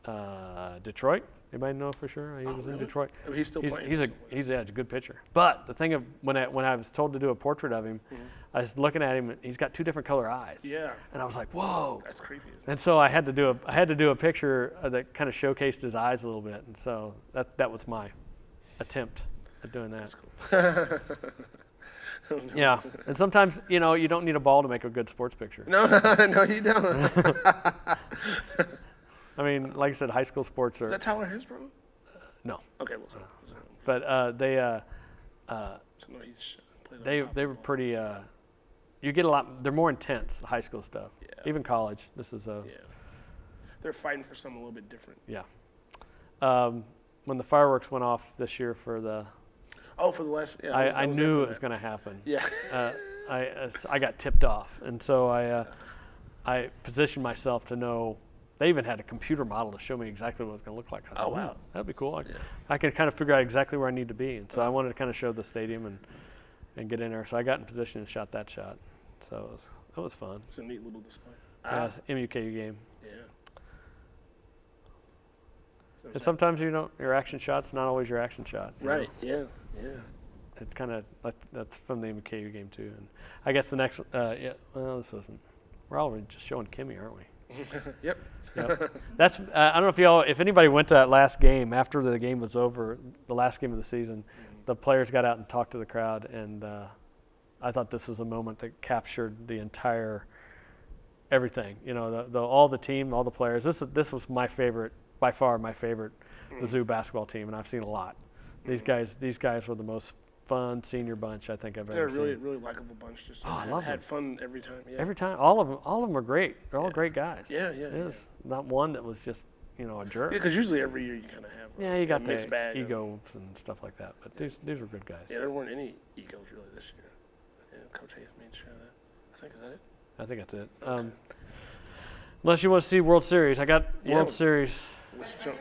Detroit. Anybody know for sure? He was in Detroit. Oh, he's still playing. He's a good pitcher. But the thing of when I was told to do a portrait of him, I was looking at him. And he's got two different color eyes. Yeah. And I was like, whoa. That's creepy. Isn't it? And so I had to do a picture that kind of showcased his eyes a little bit. And so that was my attempt at doing that. That's cool. Yeah. And sometimes you don't need a ball to make a good sports picture. No, you don't. I mean, like I said, high school sports are. Is that Tyler Hansbrough? No. Okay, well, But they were pretty. You get a lot. They're more intense. The high school stuff. Yeah. Even college. This is a. Yeah. They're fighting for something a little bit different. Yeah. When the fireworks went off this year for the. Oh, for the last. Yeah, I knew it was going to happen. Yeah. I got tipped off, and so I positioned myself to know. They even had a computer model to show me exactly what it was going to look like. I thought, wow, that'd be cool. I can kind of figure out exactly where I need to be. And so I wanted to kind of show the stadium and get in there. So I got in position and shot that shot. So it was fun. It's a neat little display. Yeah, it's an MUKU game. Yeah. And sometimes your action shot's not always your action shot. Right, yeah. It's kind of that's from the MUKU game too. And I guess the next this isn't. We're already just showing Kimmy, aren't we? Yep. That's I don't know if anybody went to that last game after the game was over, the last game of the season. The players got out and talked to the crowd, and I thought this was a moment that captured the entire everything. All the team, all the players. This was my favorite, by far my favorite, MIZZOU basketball team, and I've seen a lot. These guys were the most fun senior bunch I think I've ever seen. They're a really, really likable bunch. I love them. Had fun every time. Yeah. Every time, all of them are great. They're all great guys. Yeah. There's not one that was just a jerk. Yeah, because usually every year you kind of have. You got mixed bag egos and stuff like that. But these were good guys. Yeah, there weren't any egos really this year. Yeah, Coach Hayes made sure of that. I think is that it. I think that's it. Okay. Unless you want to see World Series, I got World Series. Let's jump.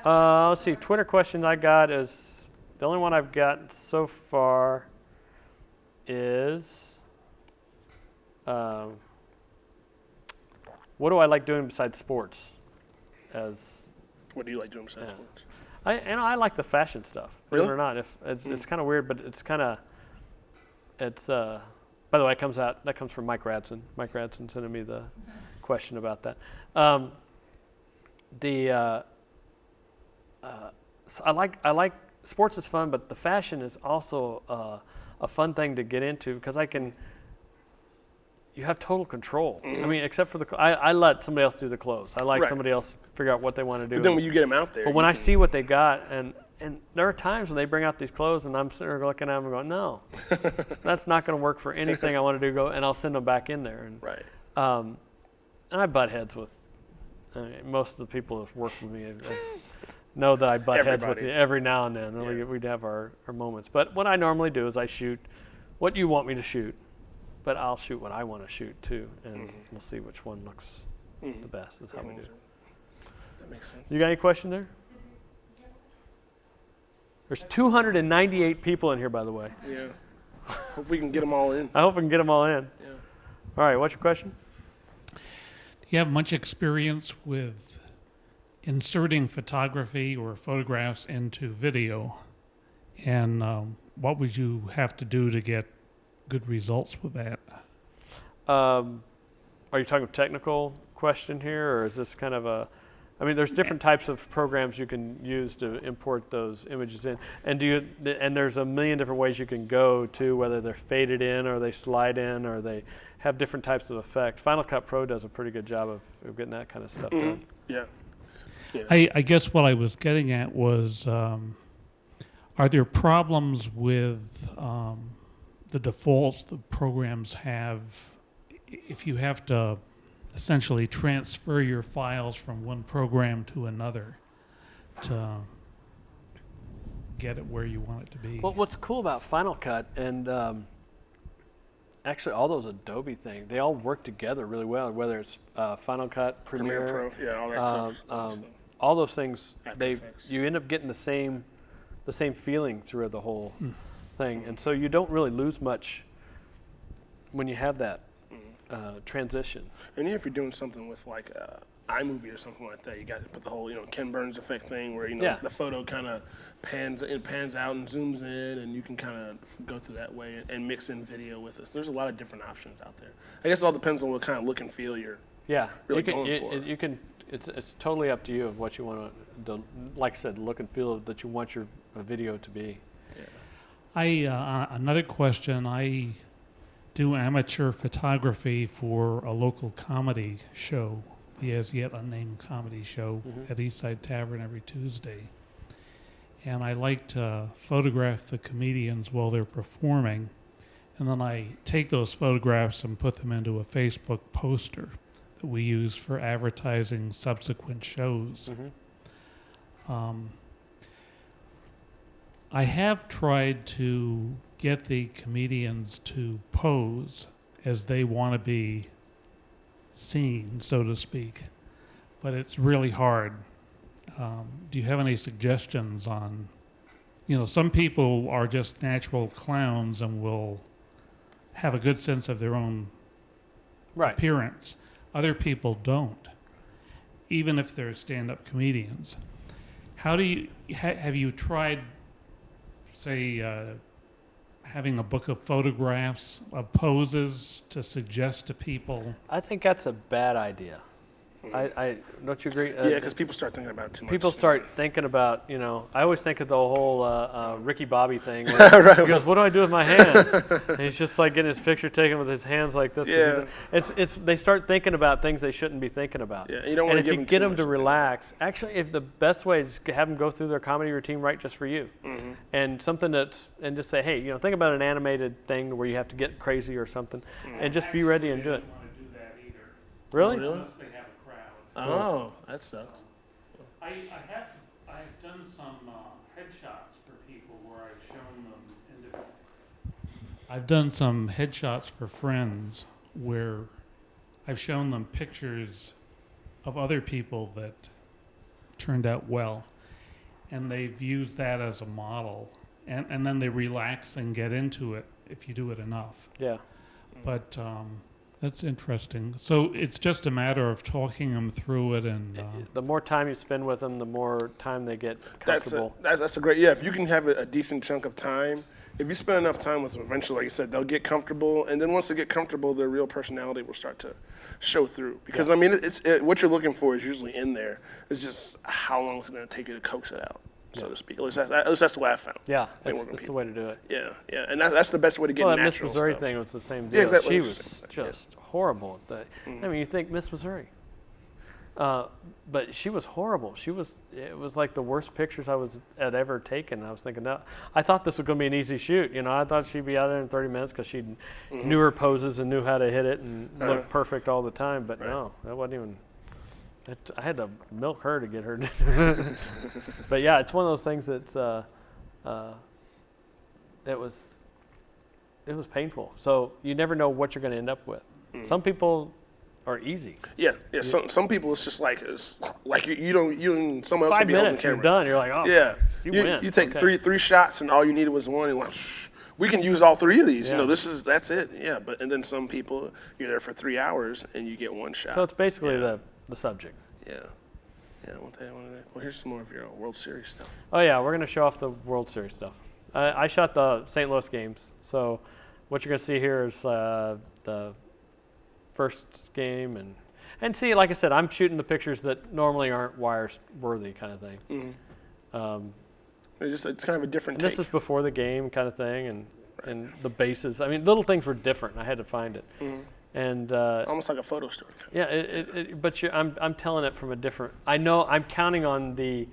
Let's see. Twitter question I got is. The only one I've got so far is, what do I like doing besides sports? What do you like doing besides sports? I like the fashion stuff, believe it or not. It's kind of weird, but by the way, that comes from Mike Radson. Mike Radson sending me the question about that. So I like. Sports is fun, but the fashion is also a fun thing to get into because you have total control. I mean, except for I let somebody else do the clothes. I like somebody else figure out what they want to do. But then when you get them out there. But when I see what they got, and there are times when they bring out these clothes, and I'm sitting there looking at them and going, no, that's not going to work for anything I want to do. And I'll send them back in there. And, right. And I butt heads with most of the people that work with me. know that I butt heads with Everybody. you every now and then. Yeah. We'd have our moments. But what I normally do is I shoot what you want me to shoot, but I'll shoot what I want to shoot too, and we'll see which one looks the best. That's how we do it. That makes sense. You got any question there? There's 298 people in here, by the way. Yeah. Hope we can get them all in. I hope we can get them all in. Yeah. All right, what's your question? Do you have much experience with inserting photography or photographs into video? And what would you have to do to get good results with that? Are you talking a technical question here, or is this kind of a... I mean, there's different types of programs you can use to import those images in, and there's a million different ways you can go to, whether they're faded in or they slide in or they have different types of effect. Final Cut Pro does a pretty good job of getting that kind of stuff done. Yeah. I guess what I was getting at was, are there problems with the defaults the programs have if you have to essentially transfer your files from one program to another to get it where you want it to be? Well, what's cool about Final Cut and actually all those Adobe things, they all work together really well, whether it's Final Cut, Premiere, Pro, yeah, all that stuff. all those things, After they Effects. you end up getting the same feeling through the whole thing, and so you don't really lose much when you have that transition. And even if you're doing something with like iMovie or something like that, you got to put the whole Ken Burns effect thing where the photo kind of pans out and zooms in, and you can kind of go through that way and mix in video with us. There's a lot of different options out there. I guess it all depends on what kind of look and feel you're really going for. You can. It's totally up to you of what you want to, like I said, look and feel that you want your video to be. Another question. I do amateur photography for a local comedy show, the as yet unnamed comedy show at Eastside Tavern every Tuesday. And I like to photograph the comedians while they're performing, and then I take those photographs and put them into a Facebook poster that we use for advertising subsequent shows. I have tried to get the comedians to pose as they want to be seen, so to speak, but it's really hard. Do you have any suggestions on, some people are just natural clowns and will have a good sense of their own appearance. Other people don't, even if they're stand-up comedians. How do you, have you tried, say, having a book of photographs of poses to suggest to people? I think that's a bad idea. I don't you agree? Yeah, because people start thinking about it too much. People start thinking about, I always think of the whole Ricky Bobby thing. Where he goes, what do I do with my hands? And he's just like getting his picture taken with his hands like this. They start thinking about things they shouldn't be thinking about. Yeah, you don't want to give them. And if you get them to relax, actually, if the best way is to have them go through their comedy routine right just for you. And something and just say, hey, think about an animated thing where you have to get crazy or something, and just be ready and do it. Really? Oh, that sucks. I've done some headshots for people where I've shown them I've done some headshots for friends where I've shown them pictures of other people that turned out well, and they've used that as a model, and then they relax and get into it if you do it enough. Yeah. But that's interesting. So it's just a matter of talking them through it, and the more time you spend with them, the more time they get comfortable. That's a great, if you can have a decent chunk of time, if you spend enough time with them, eventually, like you said, they'll get comfortable, and then once they get comfortable, their real personality will start to show through. Because, what you're looking for is usually in there. It's just how long it's going to take you to coax it out, so to speak. At least that's the way I found. Yeah, that's the way to do it. Yeah, and that's the best way to get natural that Miss Missouri stuff. thing was the same deal. Yeah, exactly. She was just horrible at that. I mean, you think Miss Missouri. But she was horrible. It was like the worst pictures had ever taken. I was thinking, I thought this was going to be an easy shoot. I thought she'd be out there in 30 minutes because she knew her poses and knew how to hit it and looked perfect all the time. But no, that wasn't even. I had to milk her to get her. But yeah, it's one of those things that's it was painful. So you never know what you're going to end up with. Some people are easy. Yeah. Some people it's just like you and someone else 5 can be holding minutes, the you're camera. done. You're like, oh, Yeah. you win. You take Okay. three shots and all you needed was one. And like, we can use all three of these. Yeah. That's it. Yeah. And then some people you're there for 3 hours and you get one shot. So it's basically the subject. Yeah. Well, here's some more of your World Series stuff. Oh yeah, we're gonna show off the World Series stuff. I shot the St. Louis games, so what you're gonna see here is the first game, and see, like I said, I'm shooting the pictures that normally aren't wires worthy, kind of thing. It's just kind of a different And take. this is before the game, kind of thing, and the bases. I mean, little things were different. I had to find it, and almost like a photo story. yeah, but I'm telling it from a different. I know I'm counting on the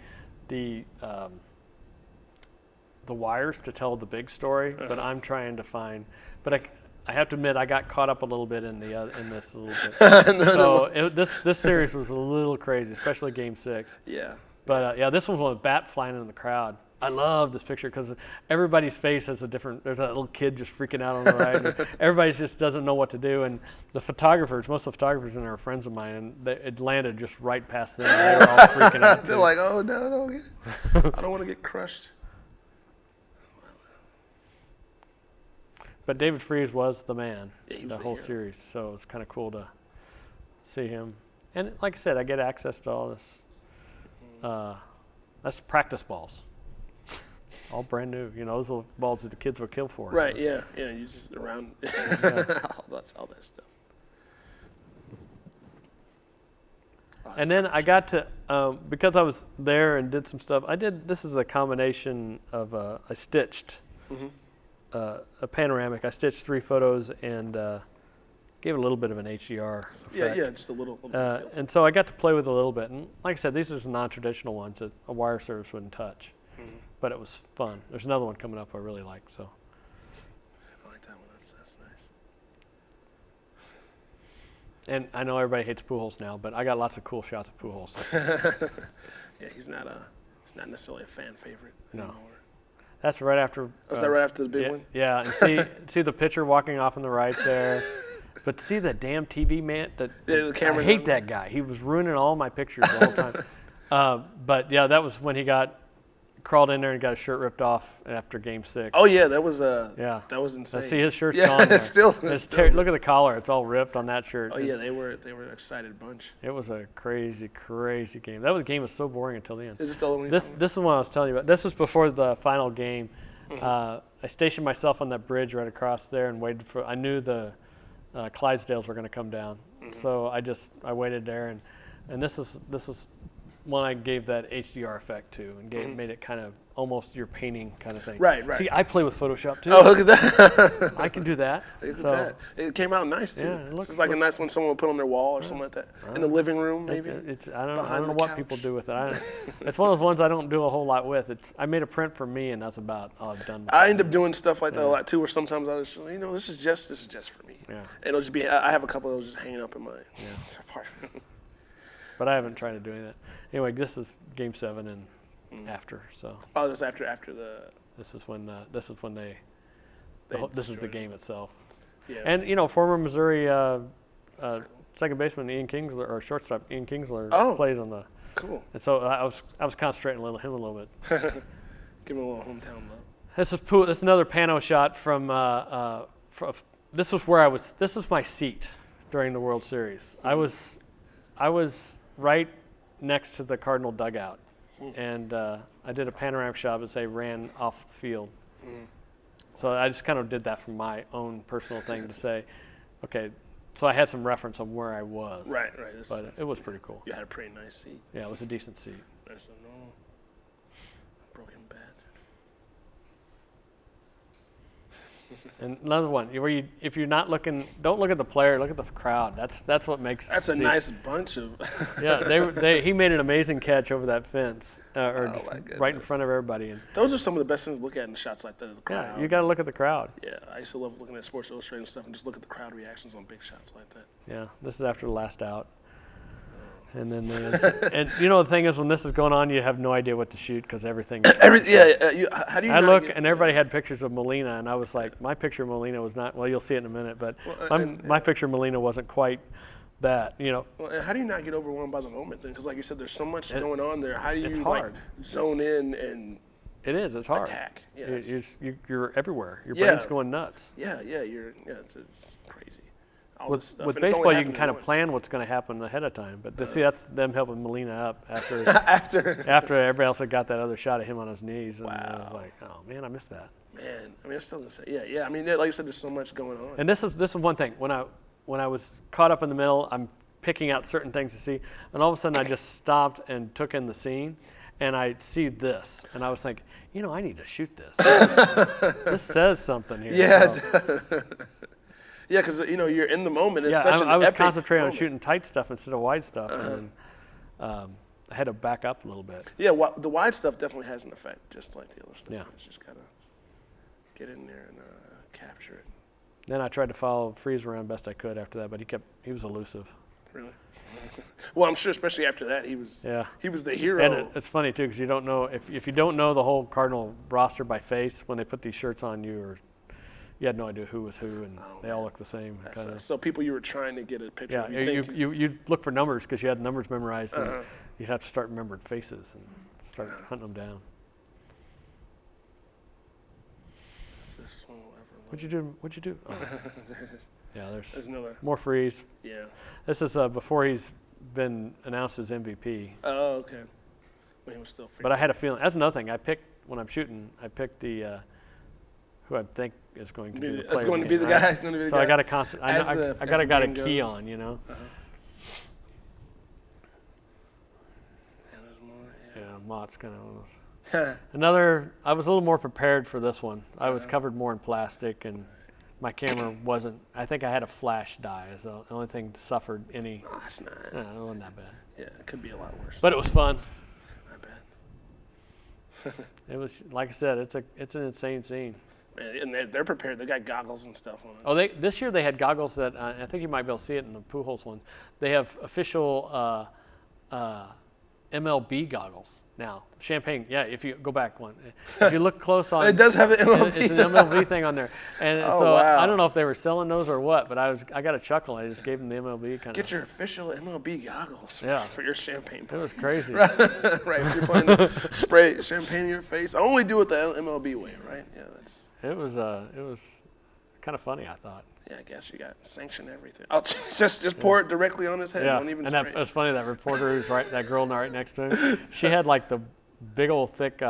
wires to tell the big story, but I'm trying to find. But I have to admit, I got caught up a little bit in this a little bit. So this series was a little crazy, especially Game 6. Yeah. But yeah, this one's one with bat flying in the crowd. I love this picture because everybody's face has a different. There's a little kid just freaking out on the right. And everybody just doesn't know what to do. And the photographers, most of the photographers are friends of mine, and it landed just right past them. And they were all freaking out too. They're like, oh no, don't get it. I don't want to get crushed. But David Freese was the man Yeah, he was the the whole hero. series, so it's kind of cool to see him. And like I said, I get access to all this. That's practice balls, all brand new. You know, those are balls that the kids would kill for. Right. Yeah. You just around all that stuff. And then I got to because I was there and did some stuff. This is a combination of I stitched. A panoramic. I stitched 3 photos and gave it a little bit of an HDR effect. Yeah, just a little and so I got to play with it a little bit. And like I said, these are some non-traditional ones that a wire service wouldn't touch. But it was fun. There's another one coming up I really like. So. I like that one. That's nice. And I know everybody hates Pujols now, but I got lots of cool shots of Pujols. Yeah, he's not necessarily a fan favorite anymore. That's right after. Was that right after the big one? Yeah, and see the pitcher walking off on the right there. But see the damn TV man. The camera. I hate that guy. He was ruining all my pictures the whole time. But yeah, that was when he crawled in there and got his shirt ripped off after Game 6. Oh yeah, that was yeah, that was insane. See, his shirt's yeah, gone. it's still. Look at the collar; it's all ripped on that shirt. Oh yeah, they were an excited bunch. It was a crazy game. That game was so boring until the end. Is it still the one? This is what I was telling you about. This was before the final game. I stationed myself on that bridge right across there and waited for. I knew the Clydesdales were going to come down, so I waited there, and this is one I gave that HDR effect to, and made it kind of almost your painting kind of thing. Right. See, I play with Photoshop too. Oh, look at that. I can do that. Look at that. It came out nice too. Yeah, it looks it's like a nice one someone would put on their wall or something like that. In the living room, maybe. I don't Behind know the what couch. people do with it. It's one of those ones I don't do a whole lot with. I made a print for me, and that's about all I've done. I end up doing stuff like that a lot too, where sometimes I just, this is just for me. Yeah. It'll just be. I have a couple of those just hanging up in my apartment. But I haven't tried to do any of that. Anyway, this is Game 7 and after. So. Oh, that's after the. This is when this is the game itself. Yeah. And former Missouri second baseman Ian Kingsler or shortstop Ian Kingsler plays on the. Cool. And so I was concentrating on him a little bit. Give him a little hometown love. This is another pano shot from. This was where I was. This was my seat during the World Series. I was right next to the Cardinal dugout, and I did a panoramic shot as they ran off the field. So I just kind of did that from my own personal thing to say, okay, so I had some reference on where I was. Right. But it was pretty cool. You had a pretty nice seat. Yeah, it was a decent seat. There's no broken bat. And another one, if you're not looking, don't look at the player, look at the crowd. That's what makes. That's a nice bunch of. Yeah, he made an amazing catch over that fence, just my right in front of everybody. And those are some of the best things to look at in shots like that. The crowd. yeah, you got to look at the crowd. Yeah, I used to love looking at Sports Illustrated and stuff, and just look at the crowd reactions on big shots like that. Yeah, this is after the last out. And then and you know the thing is, when this is going on, you have no idea what to shoot because everything. How do you? I not look, get- and everybody had pictures of Melina, and I was like, my picture of Melina was not. Well, you'll see it in a minute, but my picture of Melina wasn't quite that. You know. Well, and how do you not get overwhelmed by the moment then? Because like you said, there's so much going on there. How do you it's like hard. zone in and It is. It's hard. attack? Yeah, You're everywhere. Your Yeah. brain's going nuts. It's crazy. All this stuff. With And it's only baseball, you can happening kind of once. plan what's going to happen ahead of time. But see, that's them helping Melina up after After everybody else had got that other shot of him on his knees. And I was Wow. like, oh man, I missed that. man, I mean, it's still gonna say, yeah. I mean, like you said, there's so much going on. And this is one thing. When I was caught up in the middle, I'm picking out certain things to see, and all of a sudden I just stopped and took in the scene, and I see this, and I was thinking, I need to shoot this. This says something here. Yeah. So, Yeah, because you're in the moment. It's yeah, such an I was epic concentrating on moment. shooting tight stuff instead of wide stuff, and I had to back up a little bit. Yeah, the wide stuff definitely has an effect, just like the other stuff. Yeah. It's just gotta get in there and capture it. Then I tried to follow Freeze around best I could after that, but he was elusive. Really. Well, I'm sure, especially after that, he was the hero. And it's funny too, because you don't know if you don't know the whole Cardinal roster by face when they put these shirts on you, you had no idea who was who, and they all look the same. So people you were trying to get a picture Yeah, of. you look for numbers because you had numbers memorized, and you'd have to start remembering faces and start hunting them down. This one will ever What'd you do? Oh. Yeah, There's another. more Freeze. Yeah. This is before he's been announced as MVP. Oh, okay. When he was still free. But I had a feeling. That's another thing. When I'm shooting, I pick the who I think is going to be the player. That's going to of be game, the right? guy. It's going to be the So guy. I got to concentrate. I got a key goes. on, Yeah, there's more. Yeah, Mott's kind of one of those. Another. I was a little more prepared for this one. I was covered more in plastic, and my camera wasn't. I think I had a flash die. Is the only thing that suffered any. Oh, that's not. No, it wasn't that bad. Yeah, it could be a lot worse. But it was fun. I bet. It was, like I said, it's an insane scene. Man, and they're prepared. They got goggles and stuff on it. Oh, this year they had goggles that I think you might be able to see it in the Pujols one. They have official MLB goggles now. Champagne, yeah. If you go back one, if you look close on, It does have an MLB. It's an MLB thing on there, and Oh, so wow. I don't know if they were selling those or what, but I got a chuckle. I just gave them the MLB kind Get your official MLB goggles Yeah. for your champagne. It was crazy. Right, if you're playing to spray champagne in your face. Only do it the MLB way, right? Yeah, that's. It was kind of funny, I thought. Yeah, I guess you got sanction everything. I'll just pour it directly on his head. Yeah, Don't even and spray it was funny, that reporter who's that girl right next to him, she had like the big old thick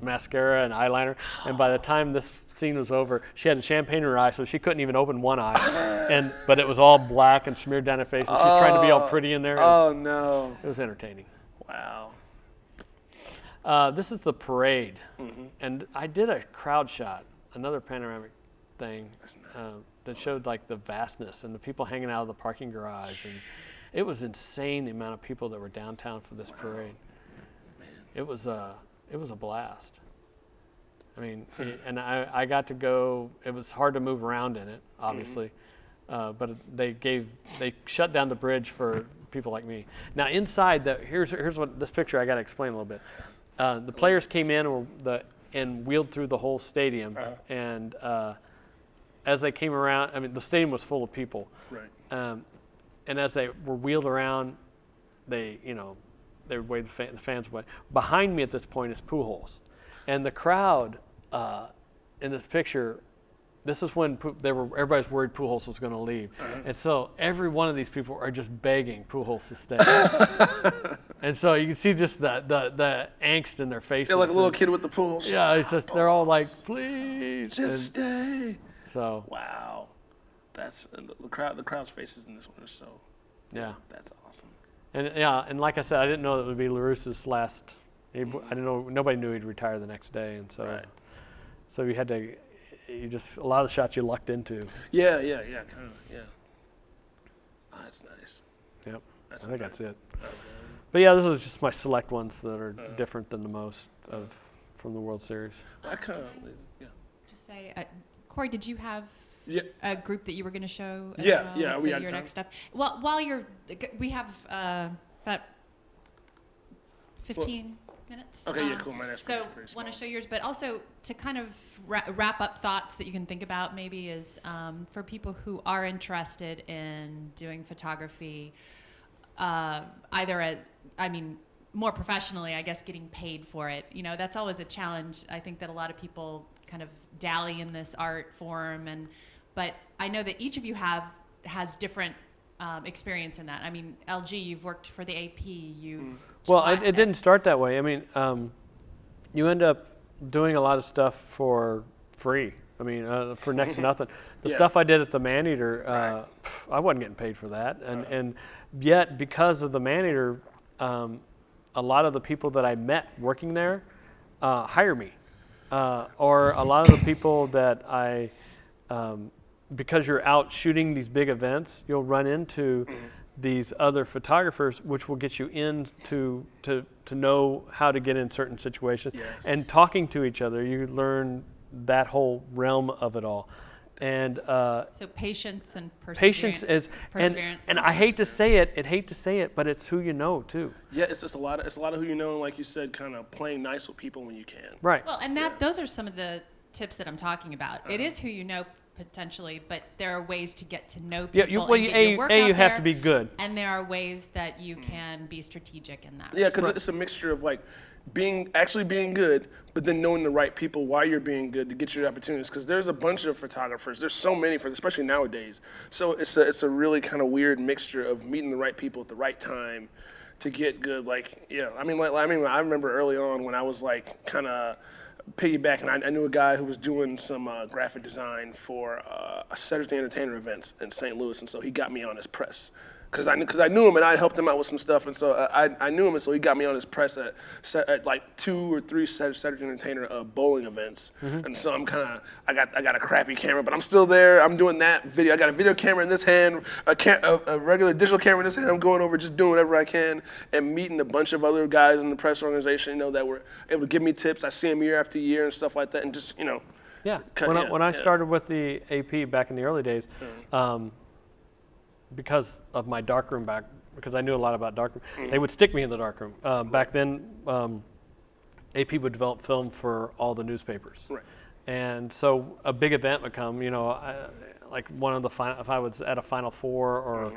mascara and eyeliner, and by the time this scene was over, she had champagne in her eye, so she couldn't even open one eye, but it was all black and smeared down her face, and she's trying to be all pretty in there. Oh, no. It was entertaining. Wow. This is the parade, and I did a crowd shot, another panoramic thing that showed like the vastness and the people hanging out of the parking garage, and it was insane the amount of people that were downtown for this parade. It was a blast. I mean, and I got to go. It was hard to move around in it, obviously, but they shut down the bridge for people like me. Now inside, here's what this picture I got to explain a little bit. The players came in and wheeled through the whole stadium, and as they came around, I mean, the stadium was full of people. Right. And as they were wheeled around, they would wave the fans away. Behind me at this point is Pujols, and the crowd in this picture. This is when everybody's worried Pujols was going to leave, and so every one of these people are just begging Pujols to stay. And so you can see just the angst in their faces. Yeah, like a little kid with the pool. Yeah, it's just they're all like, please, Just stay. So Wow. That's the crowd's faces in this one are so. yeah, That's awesome. and like I said, I didn't know that it would be LaRussa's last. I didn't know, nobody knew he'd retire the next day, and so Right. so you had to. A lot of the shots you lucked into. Yeah, kind of, yeah. Oh, that's nice. Yep, I think nice. that's it. But yeah, those are just my select ones that are different than the most from the World Series. I kind of, yeah. Just say, Corey, did you have a group that you were going to show. As Yeah, well, yeah, with we out of your town? next stuff. Well, while we have about 15 minutes. Okay, yeah, cool. My next So one's pretty want to small. show yours, but also to kind of wrap up thoughts that you can think about maybe is for people who are interested in doing photography, either more professionally, I guess, getting paid for it. You know, that's always a challenge. I think that a lot of people kind of dally in this art form, but I know that each of you has different experience in that. I mean, LG, you've worked for the AP. You've Well, taught it didn't start that way. I mean, you end up doing a lot of stuff for free. I mean, for next to nothing. The Yeah. stuff I did at the Maneater, Right. I wasn't getting paid for that. And yet, because of the Maneater, a lot of the people that I met working there hire me. Or a lot of the people that because you're out shooting these big events, you'll run into these other photographers, which will get you in to know how to get in certain situations. Yes. And talking to each other, you learn that whole realm of it all. And so patience and patience is, perseverance. and I hate to say it, but it's who you know too. Yeah, it's a lot of who you know, and like you said, kind of playing nice with people when you can. Right. Well, and those are some of the tips that I'm talking about. It is who you know potentially, but there are ways to get to know people. And get your work out you have there, to be good. and there are ways that you can be strategic in that. Yeah, respect. because it's a mixture of like actually being good, but then knowing the right people while you're being good to get your opportunities. Because there's a bunch of photographers. There's so many, especially nowadays. So it's a really kind of weird mixture of meeting the right people at the right time to get good. Like, yeah, I remember early on when I was like kind of piggybacking. I knew a guy who was doing some graphic design for a Saturday Entertainer events in St. Louis, and so he got me on his press. Because I knew him and I'd helped him out with some stuff, and so I knew him, and so he got me on his press at like 2 or 3 Saturday Entertainer bowling events, and so I got a crappy camera, but I'm still there. I'm doing that video. I got a video camera in this hand, a regular digital camera in this hand. I'm going over just doing whatever I can, and meeting a bunch of other guys in the press organization, that were able to give me tips. I see them year after year and stuff like that, and just Yeah. Cut- When I yeah. started with the AP back in the early days, because of my darkroom because I knew a lot about darkroom, they would stick me in the darkroom. Back then, AP would develop film for all the newspapers. Right. And so a big event would come, like one of the if I was at a Final Four or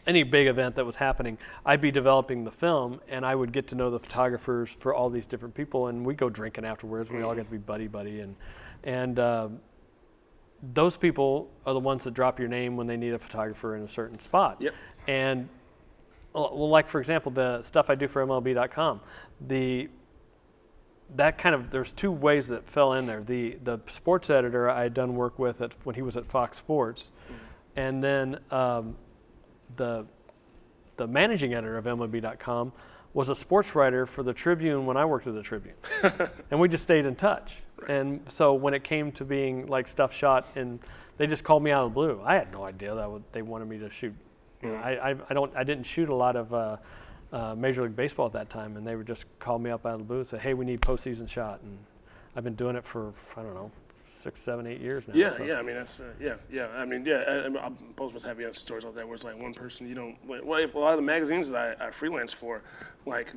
any big event that was happening, I'd be developing the film, and I would get to know the photographers for all these different people, and we'd go drinking afterwards. We all get to be buddy, and those people are the ones that drop your name when they need a photographer in a certain spot. Yep. And well, like for example, the stuff I do for MLB.com, there's 2 ways that fell in there. The sports editor I had done work with when he was at Fox Sports, and then the managing editor of MLB.com was a sports writer for the Tribune when I worked at the Tribune, and we just stayed in touch. Right. And so when it came to being like stuff shot, and they just called me out of the blue. I had no idea they wanted me to shoot. I didn't shoot a lot of Major League Baseball at that time, and they would just call me up out of the blue and say, "Hey, we need postseason shot." And I've been doing it for 6, 7, 8 years now. Yeah, so. yeah. I mean, that's I mean, yeah. Both of us have stories like that where it's like one person you don't. Well, a lot of the magazines that I freelance for, like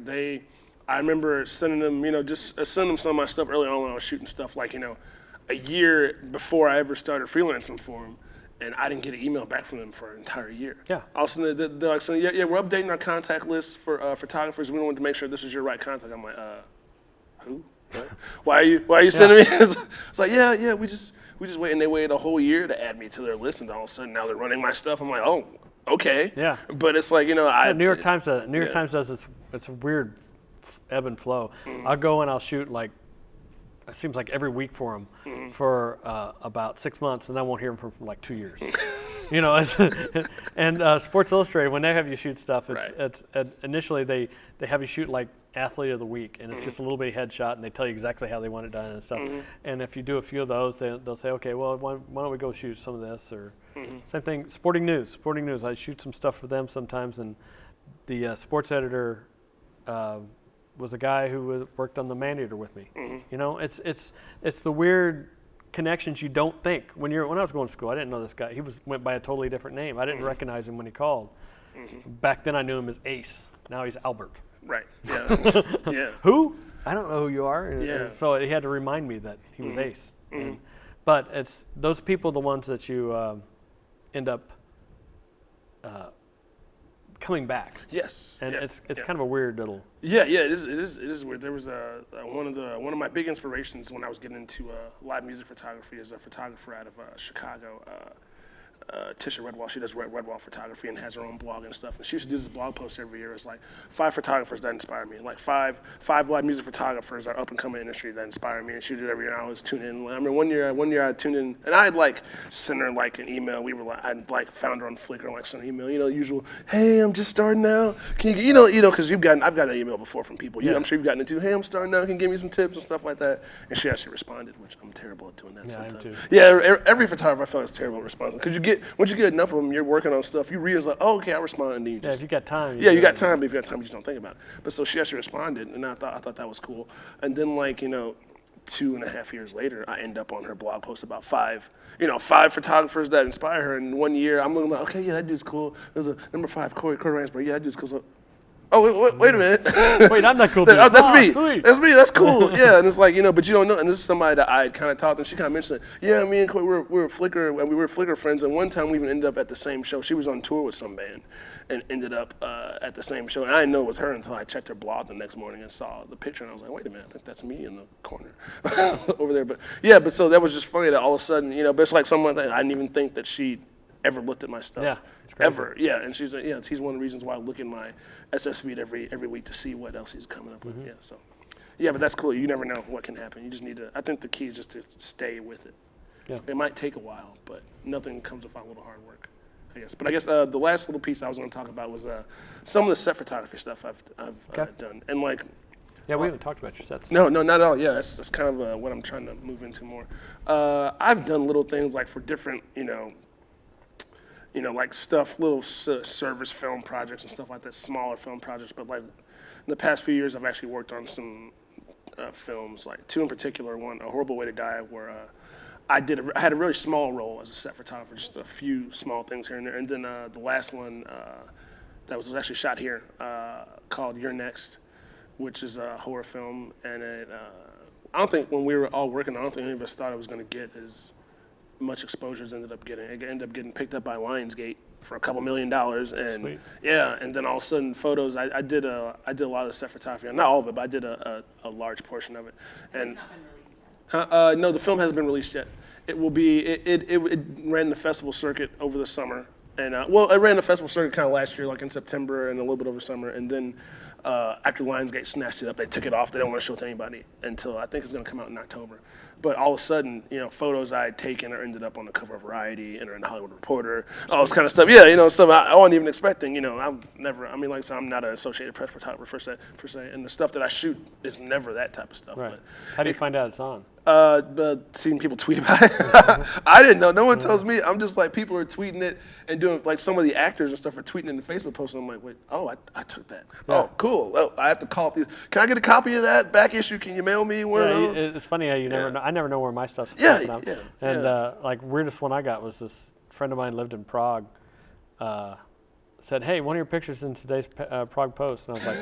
I remember sending them, just sending them some of my stuff early on when I was shooting stuff, like a year before I ever started freelancing for them, and I didn't get an email back from them for an entire year. Yeah. All of a sudden they're like saying, yeah, we're updating our contact list for photographers. We wanted to make sure this is your right contact. I'm like, who? What? Why are you sending me? It's like, yeah, we just wait, and they waited a whole year to add me to their list, and all of a sudden now they're running my stuff. I'm like, oh, okay. Yeah. But it's like, New York Times does it's a weird ebb and flow. I'll go and I'll shoot like, it seems like every week for them for about 6 months, and I won't hear them for like 2 years. And Sports Illustrated, when they have you shoot stuff, it's initially they have you shoot like athlete of the week, and it's just a little bitty headshot, and they tell you exactly how they want it done and stuff. And if you do a few of those, they'll say, okay, well, why don't we go shoot some of this? Or same thing, Sporting News. I shoot some stuff for them sometimes, and the sports editor was a guy who worked on the Maneater with me. It's the weird connections you don't think. When I was going to school, I didn't know this guy. He went by a totally different name. I didn't recognize him when he called. Back then I knew him as Ace. Now he's Albert. Right. Yeah. Yeah. Who? I don't know who you are. Yeah. So he had to remind me that he was Ace. But it's those people, the ones that you end up coming back. Yes. And yeah. it's yeah. kind of a weird little. Yeah, it is weird. There was one of my big inspirations when I was getting into live music photography is a photographer out of Chicago, Tisha Redwall. She does Redwall photography and has her own blog and stuff. And she used to do this blog post every year. It's like 5 photographers that inspire me, like five live music photographers that are up and coming industry that inspire me. And she did it every year. I always tune in. I remember one year I tuned in, and I had like sent her like an email. I'd like found her on Flickr and like sent an email. Usual. Hey, I'm just starting out. Can you because I've gotten an email before from people. I'm sure you've gotten it too. Hey, I'm starting out. Can you give me some tips and stuff like that? And she actually responded, which I'm terrible at doing that sometimes. I am too. Yeah, every photographer I feel is terrible at responding because once you get enough of them, you're working on stuff. You realize like, oh, okay, I respond, and then you just, if you got time. You got time, but if you got time, you just don't think about it. But so she actually responded, and I thought that was cool. And then 2.5 years later, I end up on her blog post about 5 photographers that inspire her. And 1 year, I'm looking like, okay, yeah, that dude's cool. There's a number 5, Corey Ransberg. Yeah, that dude's cool. So, oh, wait a minute. Wait, I'm not cool. Dude. That's me. Sweet. That's me. That's cool. Yeah, and it's like, but you don't know. And this is somebody that I kind of talked to, and she kind of mentioned it. Yeah, me and Corey, we were Flickr friends, and one time we even ended up at the same show. She was on tour with some band, and ended up at the same show. And I didn't know it was her until I checked her blog the next morning and saw the picture, and I was like, wait a minute, I think that's me in the corner over there. But so that was just funny that all of a sudden, but it's like someone that I didn't even think that she ever looked at my stuff. Yeah, it's crazy. Ever. Yeah, and she's he's one of the reasons why I look in my SS feed every week to see what else he's coming up with. Yeah, so but that's cool. You never know what can happen. You just need to. I think the key is just to stay with it. Yeah. It might take a while, but nothing comes without a little hard work, I guess. But I guess the last little piece I was going to talk about was some of the set photography stuff I've done, and like. Yeah, we haven't talked about your sets. No, not at all. Yeah, that's kind of what I'm trying to move into more. I've done little things like for different, like stuff, little service film projects and stuff like that, smaller film projects. But like in the past few years, I've actually worked on some films, like 2 in particular. One, A Horrible Way to Die, where I had a really small role as a set photographer, just a few small things here and there. And then the last one that was actually shot here called You're Next, which is a horror film. And I don't think when we were all working, I don't think any of us thought it was going to get as much exposure as it ended up getting. It ended up getting picked up by Lionsgate for $2 million, and Sweet. Yeah, and then all of a sudden photos. I did a lot of set photography, not all of it, but I did a large portion of it. And It's not been released yet. no, the film hasn't been released yet. It will be. It ran the festival circuit over the summer, and it ran the festival circuit kind of last year, like in September and a little bit over summer, and then. After Lionsgate snatched it up, they took it off. They don't want to show it to anybody until I think it's going to come out in October. But all of a sudden, photos I had taken are ended up on the cover of Variety and are in the Hollywood Reporter, all this kind of stuff. Yeah, stuff I wasn't even expecting. I'm not an Associated Press photographer per se, and the stuff that I shoot is never that type of stuff. Right. But How do you find out it's on? Seeing people tweet about it. I didn't know. No one tells me. I'm just like, people are tweeting it and doing, like some of the actors and stuff are tweeting in the Facebook post. And I'm like, wait, I took that. Yeah. Oh, cool. Well, I have to call up these. Can I get a copy of that back issue? Can you mail me one of those? It's funny how you never know. I never know where my stuff's from. From. And like weirdest one I got was this friend of mine lived in Prague. Said, hey, one of your pictures in today's Prague Post. And I was like,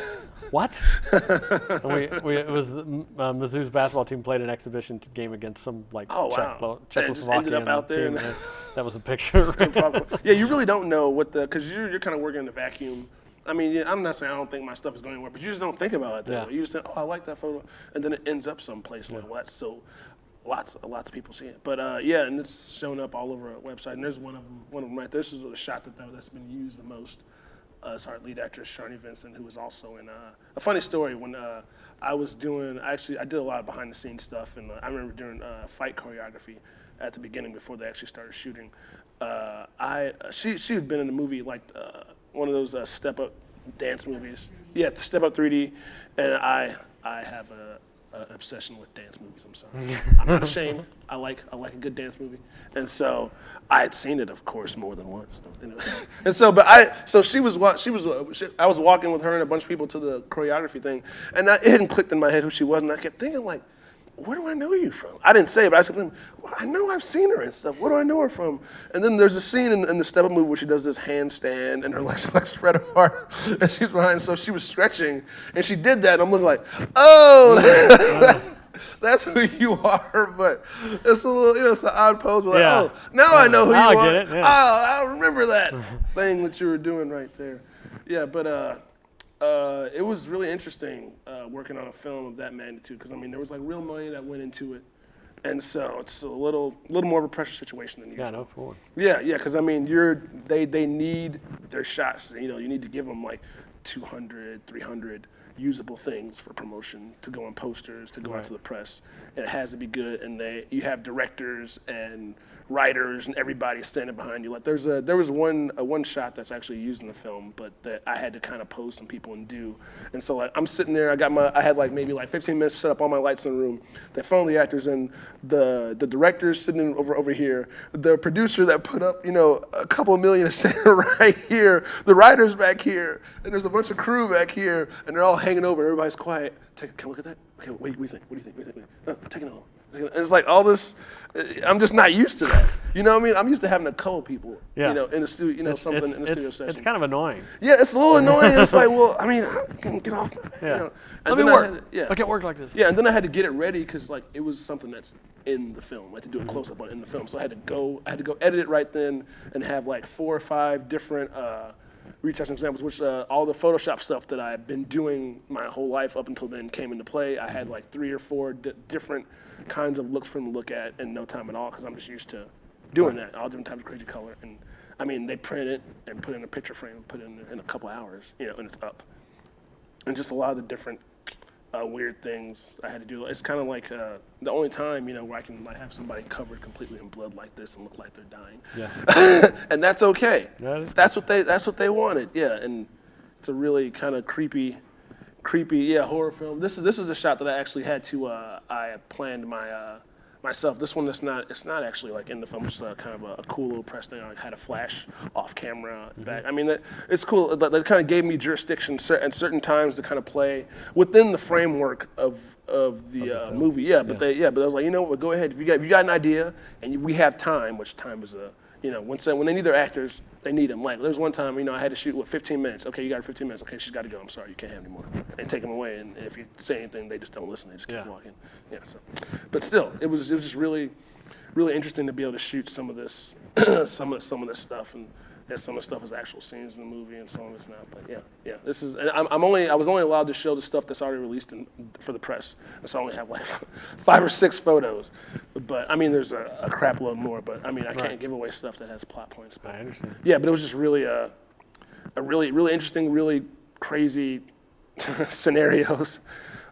what? And it was MIZZOU's basketball team played an exhibition game against some Czechoslovakian ended up out there team. And that was a picture. Yeah, you really don't know because you're kind of working in a vacuum. I mean, I'm not saying I don't think my stuff is going anywhere, but you just don't think about it that way. You just think, oh, I like that photo, and then it ends up someplace like, well, that's so. Lots of people see it, but and it's shown up all over our website. And there's one of them right there. This is the shot that's been used the most. It's our lead actress, Sharni Vincent, who was also in a funny story. When I did a lot of behind the scenes stuff, and I remember doing fight choreography at the beginning before they actually started shooting. She had been in a movie like one of those step up dance movies. Yeah, Step Up 3D, and I have a obsession with dance movies. I'm sorry. I'm not ashamed. I like a good dance movie, and so I had seen it, of course, more than once. And so, I was walking with her and a bunch of people to the choreography thing, and it hadn't clicked in my head who she was, and I kept thinking like, where do I know you from? I didn't say it, but I said, well, I know I've seen her and stuff. Where do I know her from? And then there's a scene in the Step Up movie where she does this handstand and her legs are like spread apart and she's behind. So she was stretching and she did that. And I'm looking like, oh, that's who you are. But it's a little, it's an odd pose. We're like, oh, now I know who you are. Get it. Yeah. Oh, I remember that thing that you were doing right there. Yeah, but it was really interesting working on a film of that magnitude because, I mean, there was like real money that went into it. And so it's a little more of a pressure situation than usual. Yeah, no forward. Yeah, because I mean, they need their shots. You need to give them like 200, 300 usable things for promotion to go on posters, to go out to the press, and it has to be good. And you have directors and writers and everybody standing behind you. Like there was one shot that's actually used in the film, but that I had to kind of pose some people and do. And so like I'm sitting there, I had like maybe like 15 minutes to set up all my lights in the room. They phone the actors in, the director's sitting over here, the producer that put up a couple of million is standing right here, the writer's back here, and there's a bunch of crew back here, and they're all hanging over. Everybody's quiet. Can I look at that? Okay, what do you think? What do you think? Take it home. And it's like all this. I'm just not used to that. You know what I mean? I'm used to having a couple people, in the studio, something in the studio session. It's kind of annoying. Yeah, it's a little annoying. It's like, well, I mean, get off. Let me work. I can't work like this. Yeah, and then I had to get it ready because like it was something that's in the film. I had to do a close up on it in the film, so I had to go edit it right then and have like 4 or 5 different retouching examples, which all the Photoshop stuff that I've been doing my whole life up until then came into play. I had like 3 or 4 different kinds of looks for them to look at in no time at all because I'm just used to doing that, all different types of crazy color. And I mean, they print it and put it in a picture frame, put it in a couple hours, and it's up. And just a lot of the different weird things I had to do. It's kind of like the only time, where I can like have somebody covered completely in blood like this and look like they're dying. Yeah. And that's okay. That's what they wanted. Yeah. And it's a really kind of creepy horror film. This is a shot that I actually had to I planned myself. This one it's not actually like in the film. It's kind of a cool little press thing. I had a flash off camera back. I mean, it's cool. That kind of gave me jurisdiction at certain times to kind of play within the framework of the movie. Yeah, but I was like, what? Go ahead. If you got an idea and we have time, which time is when they need their actors, they need them. Like, there's one time, I had to shoot, 15 minutes. Okay, you got 15 minutes. Okay, she's got to go. I'm sorry, you can't have any more. And take them away. And if you say anything, they just don't listen. They just keep walking. Yeah, so. But still, it was just really, really interesting to be able to shoot some of this, some of this stuff. And some of the stuff is actual scenes in the movie and some of it's not. But yeah. This is, and I was only allowed to show the stuff that's already released for the press. And so I only have like 5 or 6 photos. But I mean, there's a crap load more. But I mean, I can't give away stuff that has plot points. But, I understand. Yeah, but it was just really a really, really interesting, really crazy scenarios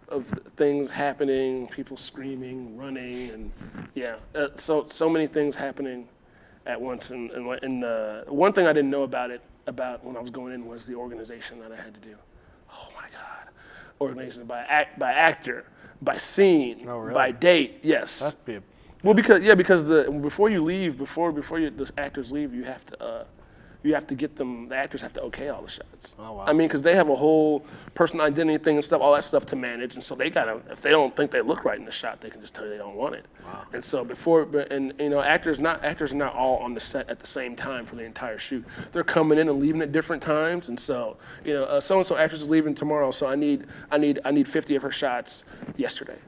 of things happening, people screaming, running, and so many things happening at once. And one thing I didn't know about when I was going in was the organization that I had to do. Oh my God, organization by actor, by scene, by date. Yes. That'd be well, because before the actors leave, you have to get them. The actors have to okay all the shots. Oh wow. I mean, because they have a whole personal identity thing and stuff, all that stuff to manage, and so they gotta. If they don't think they look right in the shot, they can just tell you they don't want it. Wow. And so actors are not all on the set at the same time for the entire shoot. They're coming in and leaving at different times, and so so and so actress is leaving tomorrow, so I need 50 of her shots yesterday.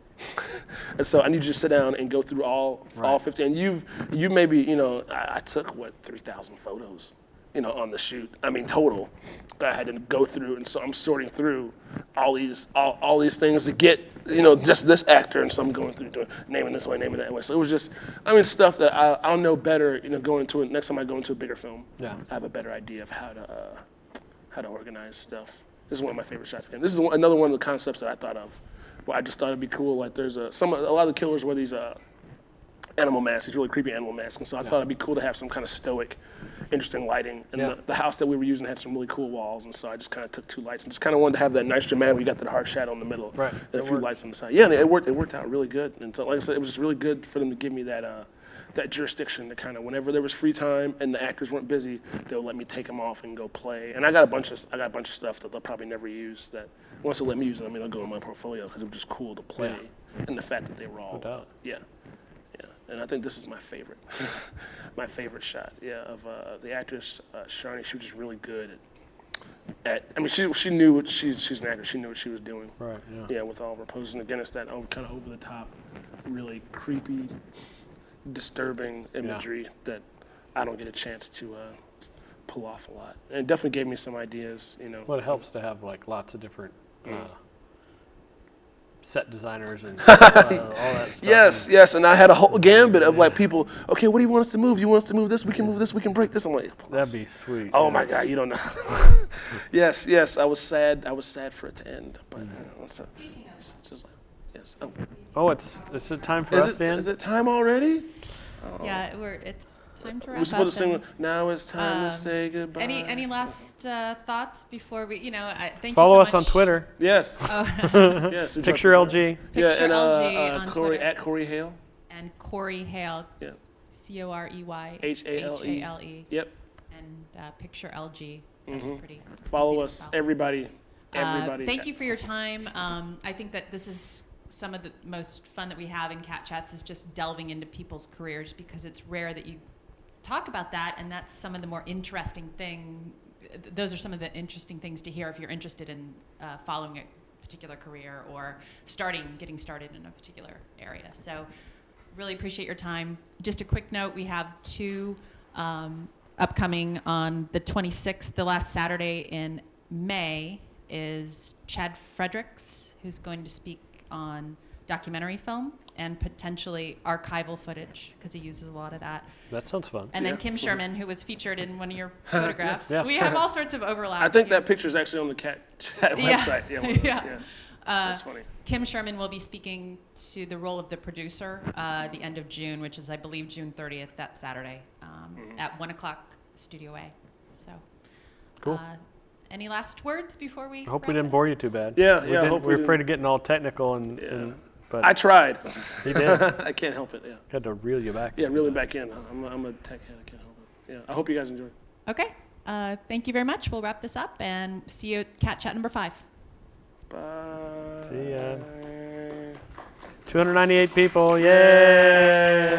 And so I need you to sit down and go through all 50. And you maybe I took 3,000 photos. On the shoot. I mean, total that I had to go through, and so I'm sorting through all these things to get just this actor, and so I'm going through naming this way, naming that way. So it was just, stuff that I'll know better. Going into it next time I go into a bigger film. Yeah, I have a better idea of how to organize stuff. This is one of my favorite shots. This is another one of the concepts that I thought of. Well, I just thought it'd be cool. Like there's a lot of the killers wear these animal masks, these really creepy animal masks, and so I thought it'd be cool to have some kind of stoic, interesting lighting. And the house that we were using had some really cool walls, and so I just kind of took 2 lights and just kind of wanted to have that nice dramatic. We got that hard shadow in the middle, and a few lights on the side. Yeah, and it worked out really good. And so, like I said, it was just really good for them to give me that jurisdiction to kind of, whenever there was free time and the actors weren't busy, they would let me take them off and go play. And I got a bunch of stuff that they'll probably never use. That once they let me use it, they'll go in my portfolio because it was just cool to play. and the fact that they were all, doubt. yeah. And I think this is my favorite, my favorite shot, of the actress Sharni. She was just really good at I mean, she knew what she's an actress. She knew what she was doing. Right. Yeah, with all of her poses. And again, it's that kind of over the top, really creepy, disturbing imagery that I don't get a chance to pull off a lot. And it definitely gave me some ideas, Well, it helps to have like lots of different set designers and all that stuff. Yes, and I had a whole gambit of like people. Okay, what do you want us to move? You want us to move this? We can move this. We can break this. I'm like, That'd be sweet. oh my God, you don't know. yes, I was sad. I was sad for it to end, but it's just like, yes. Oh, it's a time for us to end? Is it time already? Yeah, it's time to wrap We're up. supposed to sing. and, Now it's time to say goodbye. Any last thoughts before we? Thank you Follow so us on much. Twitter. Yes. Oh, Yes. Picture LG. Yeah, Picture and LG on Corey Twitter. at Corey Hale. and Corey Hale. Yeah. Corey Hale. Hale. Yep. And Picture LG. That's pretty. Follow easy to us, spell. everybody. Thank you for your time. I think that this is some of the most fun that we have in Cat Chats is just delving into people's careers, because it's rare that you talk about that, and that's some of the more interesting those are some of the interesting things to hear if you're interested in following a particular career or getting started in a particular area. So really appreciate your time. Just a quick note, we have 2 upcoming on the 26th, the last Saturday in May, is Chad Fredericks, who's going to speak on documentary film and potentially archival footage, because he uses a lot of that. That sounds fun. And then Kim Sherman, who was featured in one of your photographs. Yeah. We have all sorts of overlap. I think here. that picture's actually on the Cat Chat Yeah. website. Yeah. That's funny. Kim Sherman will be speaking to the role of the producer the end of June, which is, I believe, June 30th, that Saturday, at 1 o'clock, Studio A. So, Cool. Any last words before we? I hope wrap we didn't it bore you too bad. Yeah, We yeah, I didn't- hope we we were afraid didn't. of getting all technical, but I tried. you did. I can't help it. Yeah. Had to reel you back. Yeah, really back in. I'm a tech head. I can't help it. Yeah. I hope you guys enjoy. Okay. Thank you very much. We'll wrap this up and see you at Cat Chat number 5. Bye. See ya. 298 people. Yay!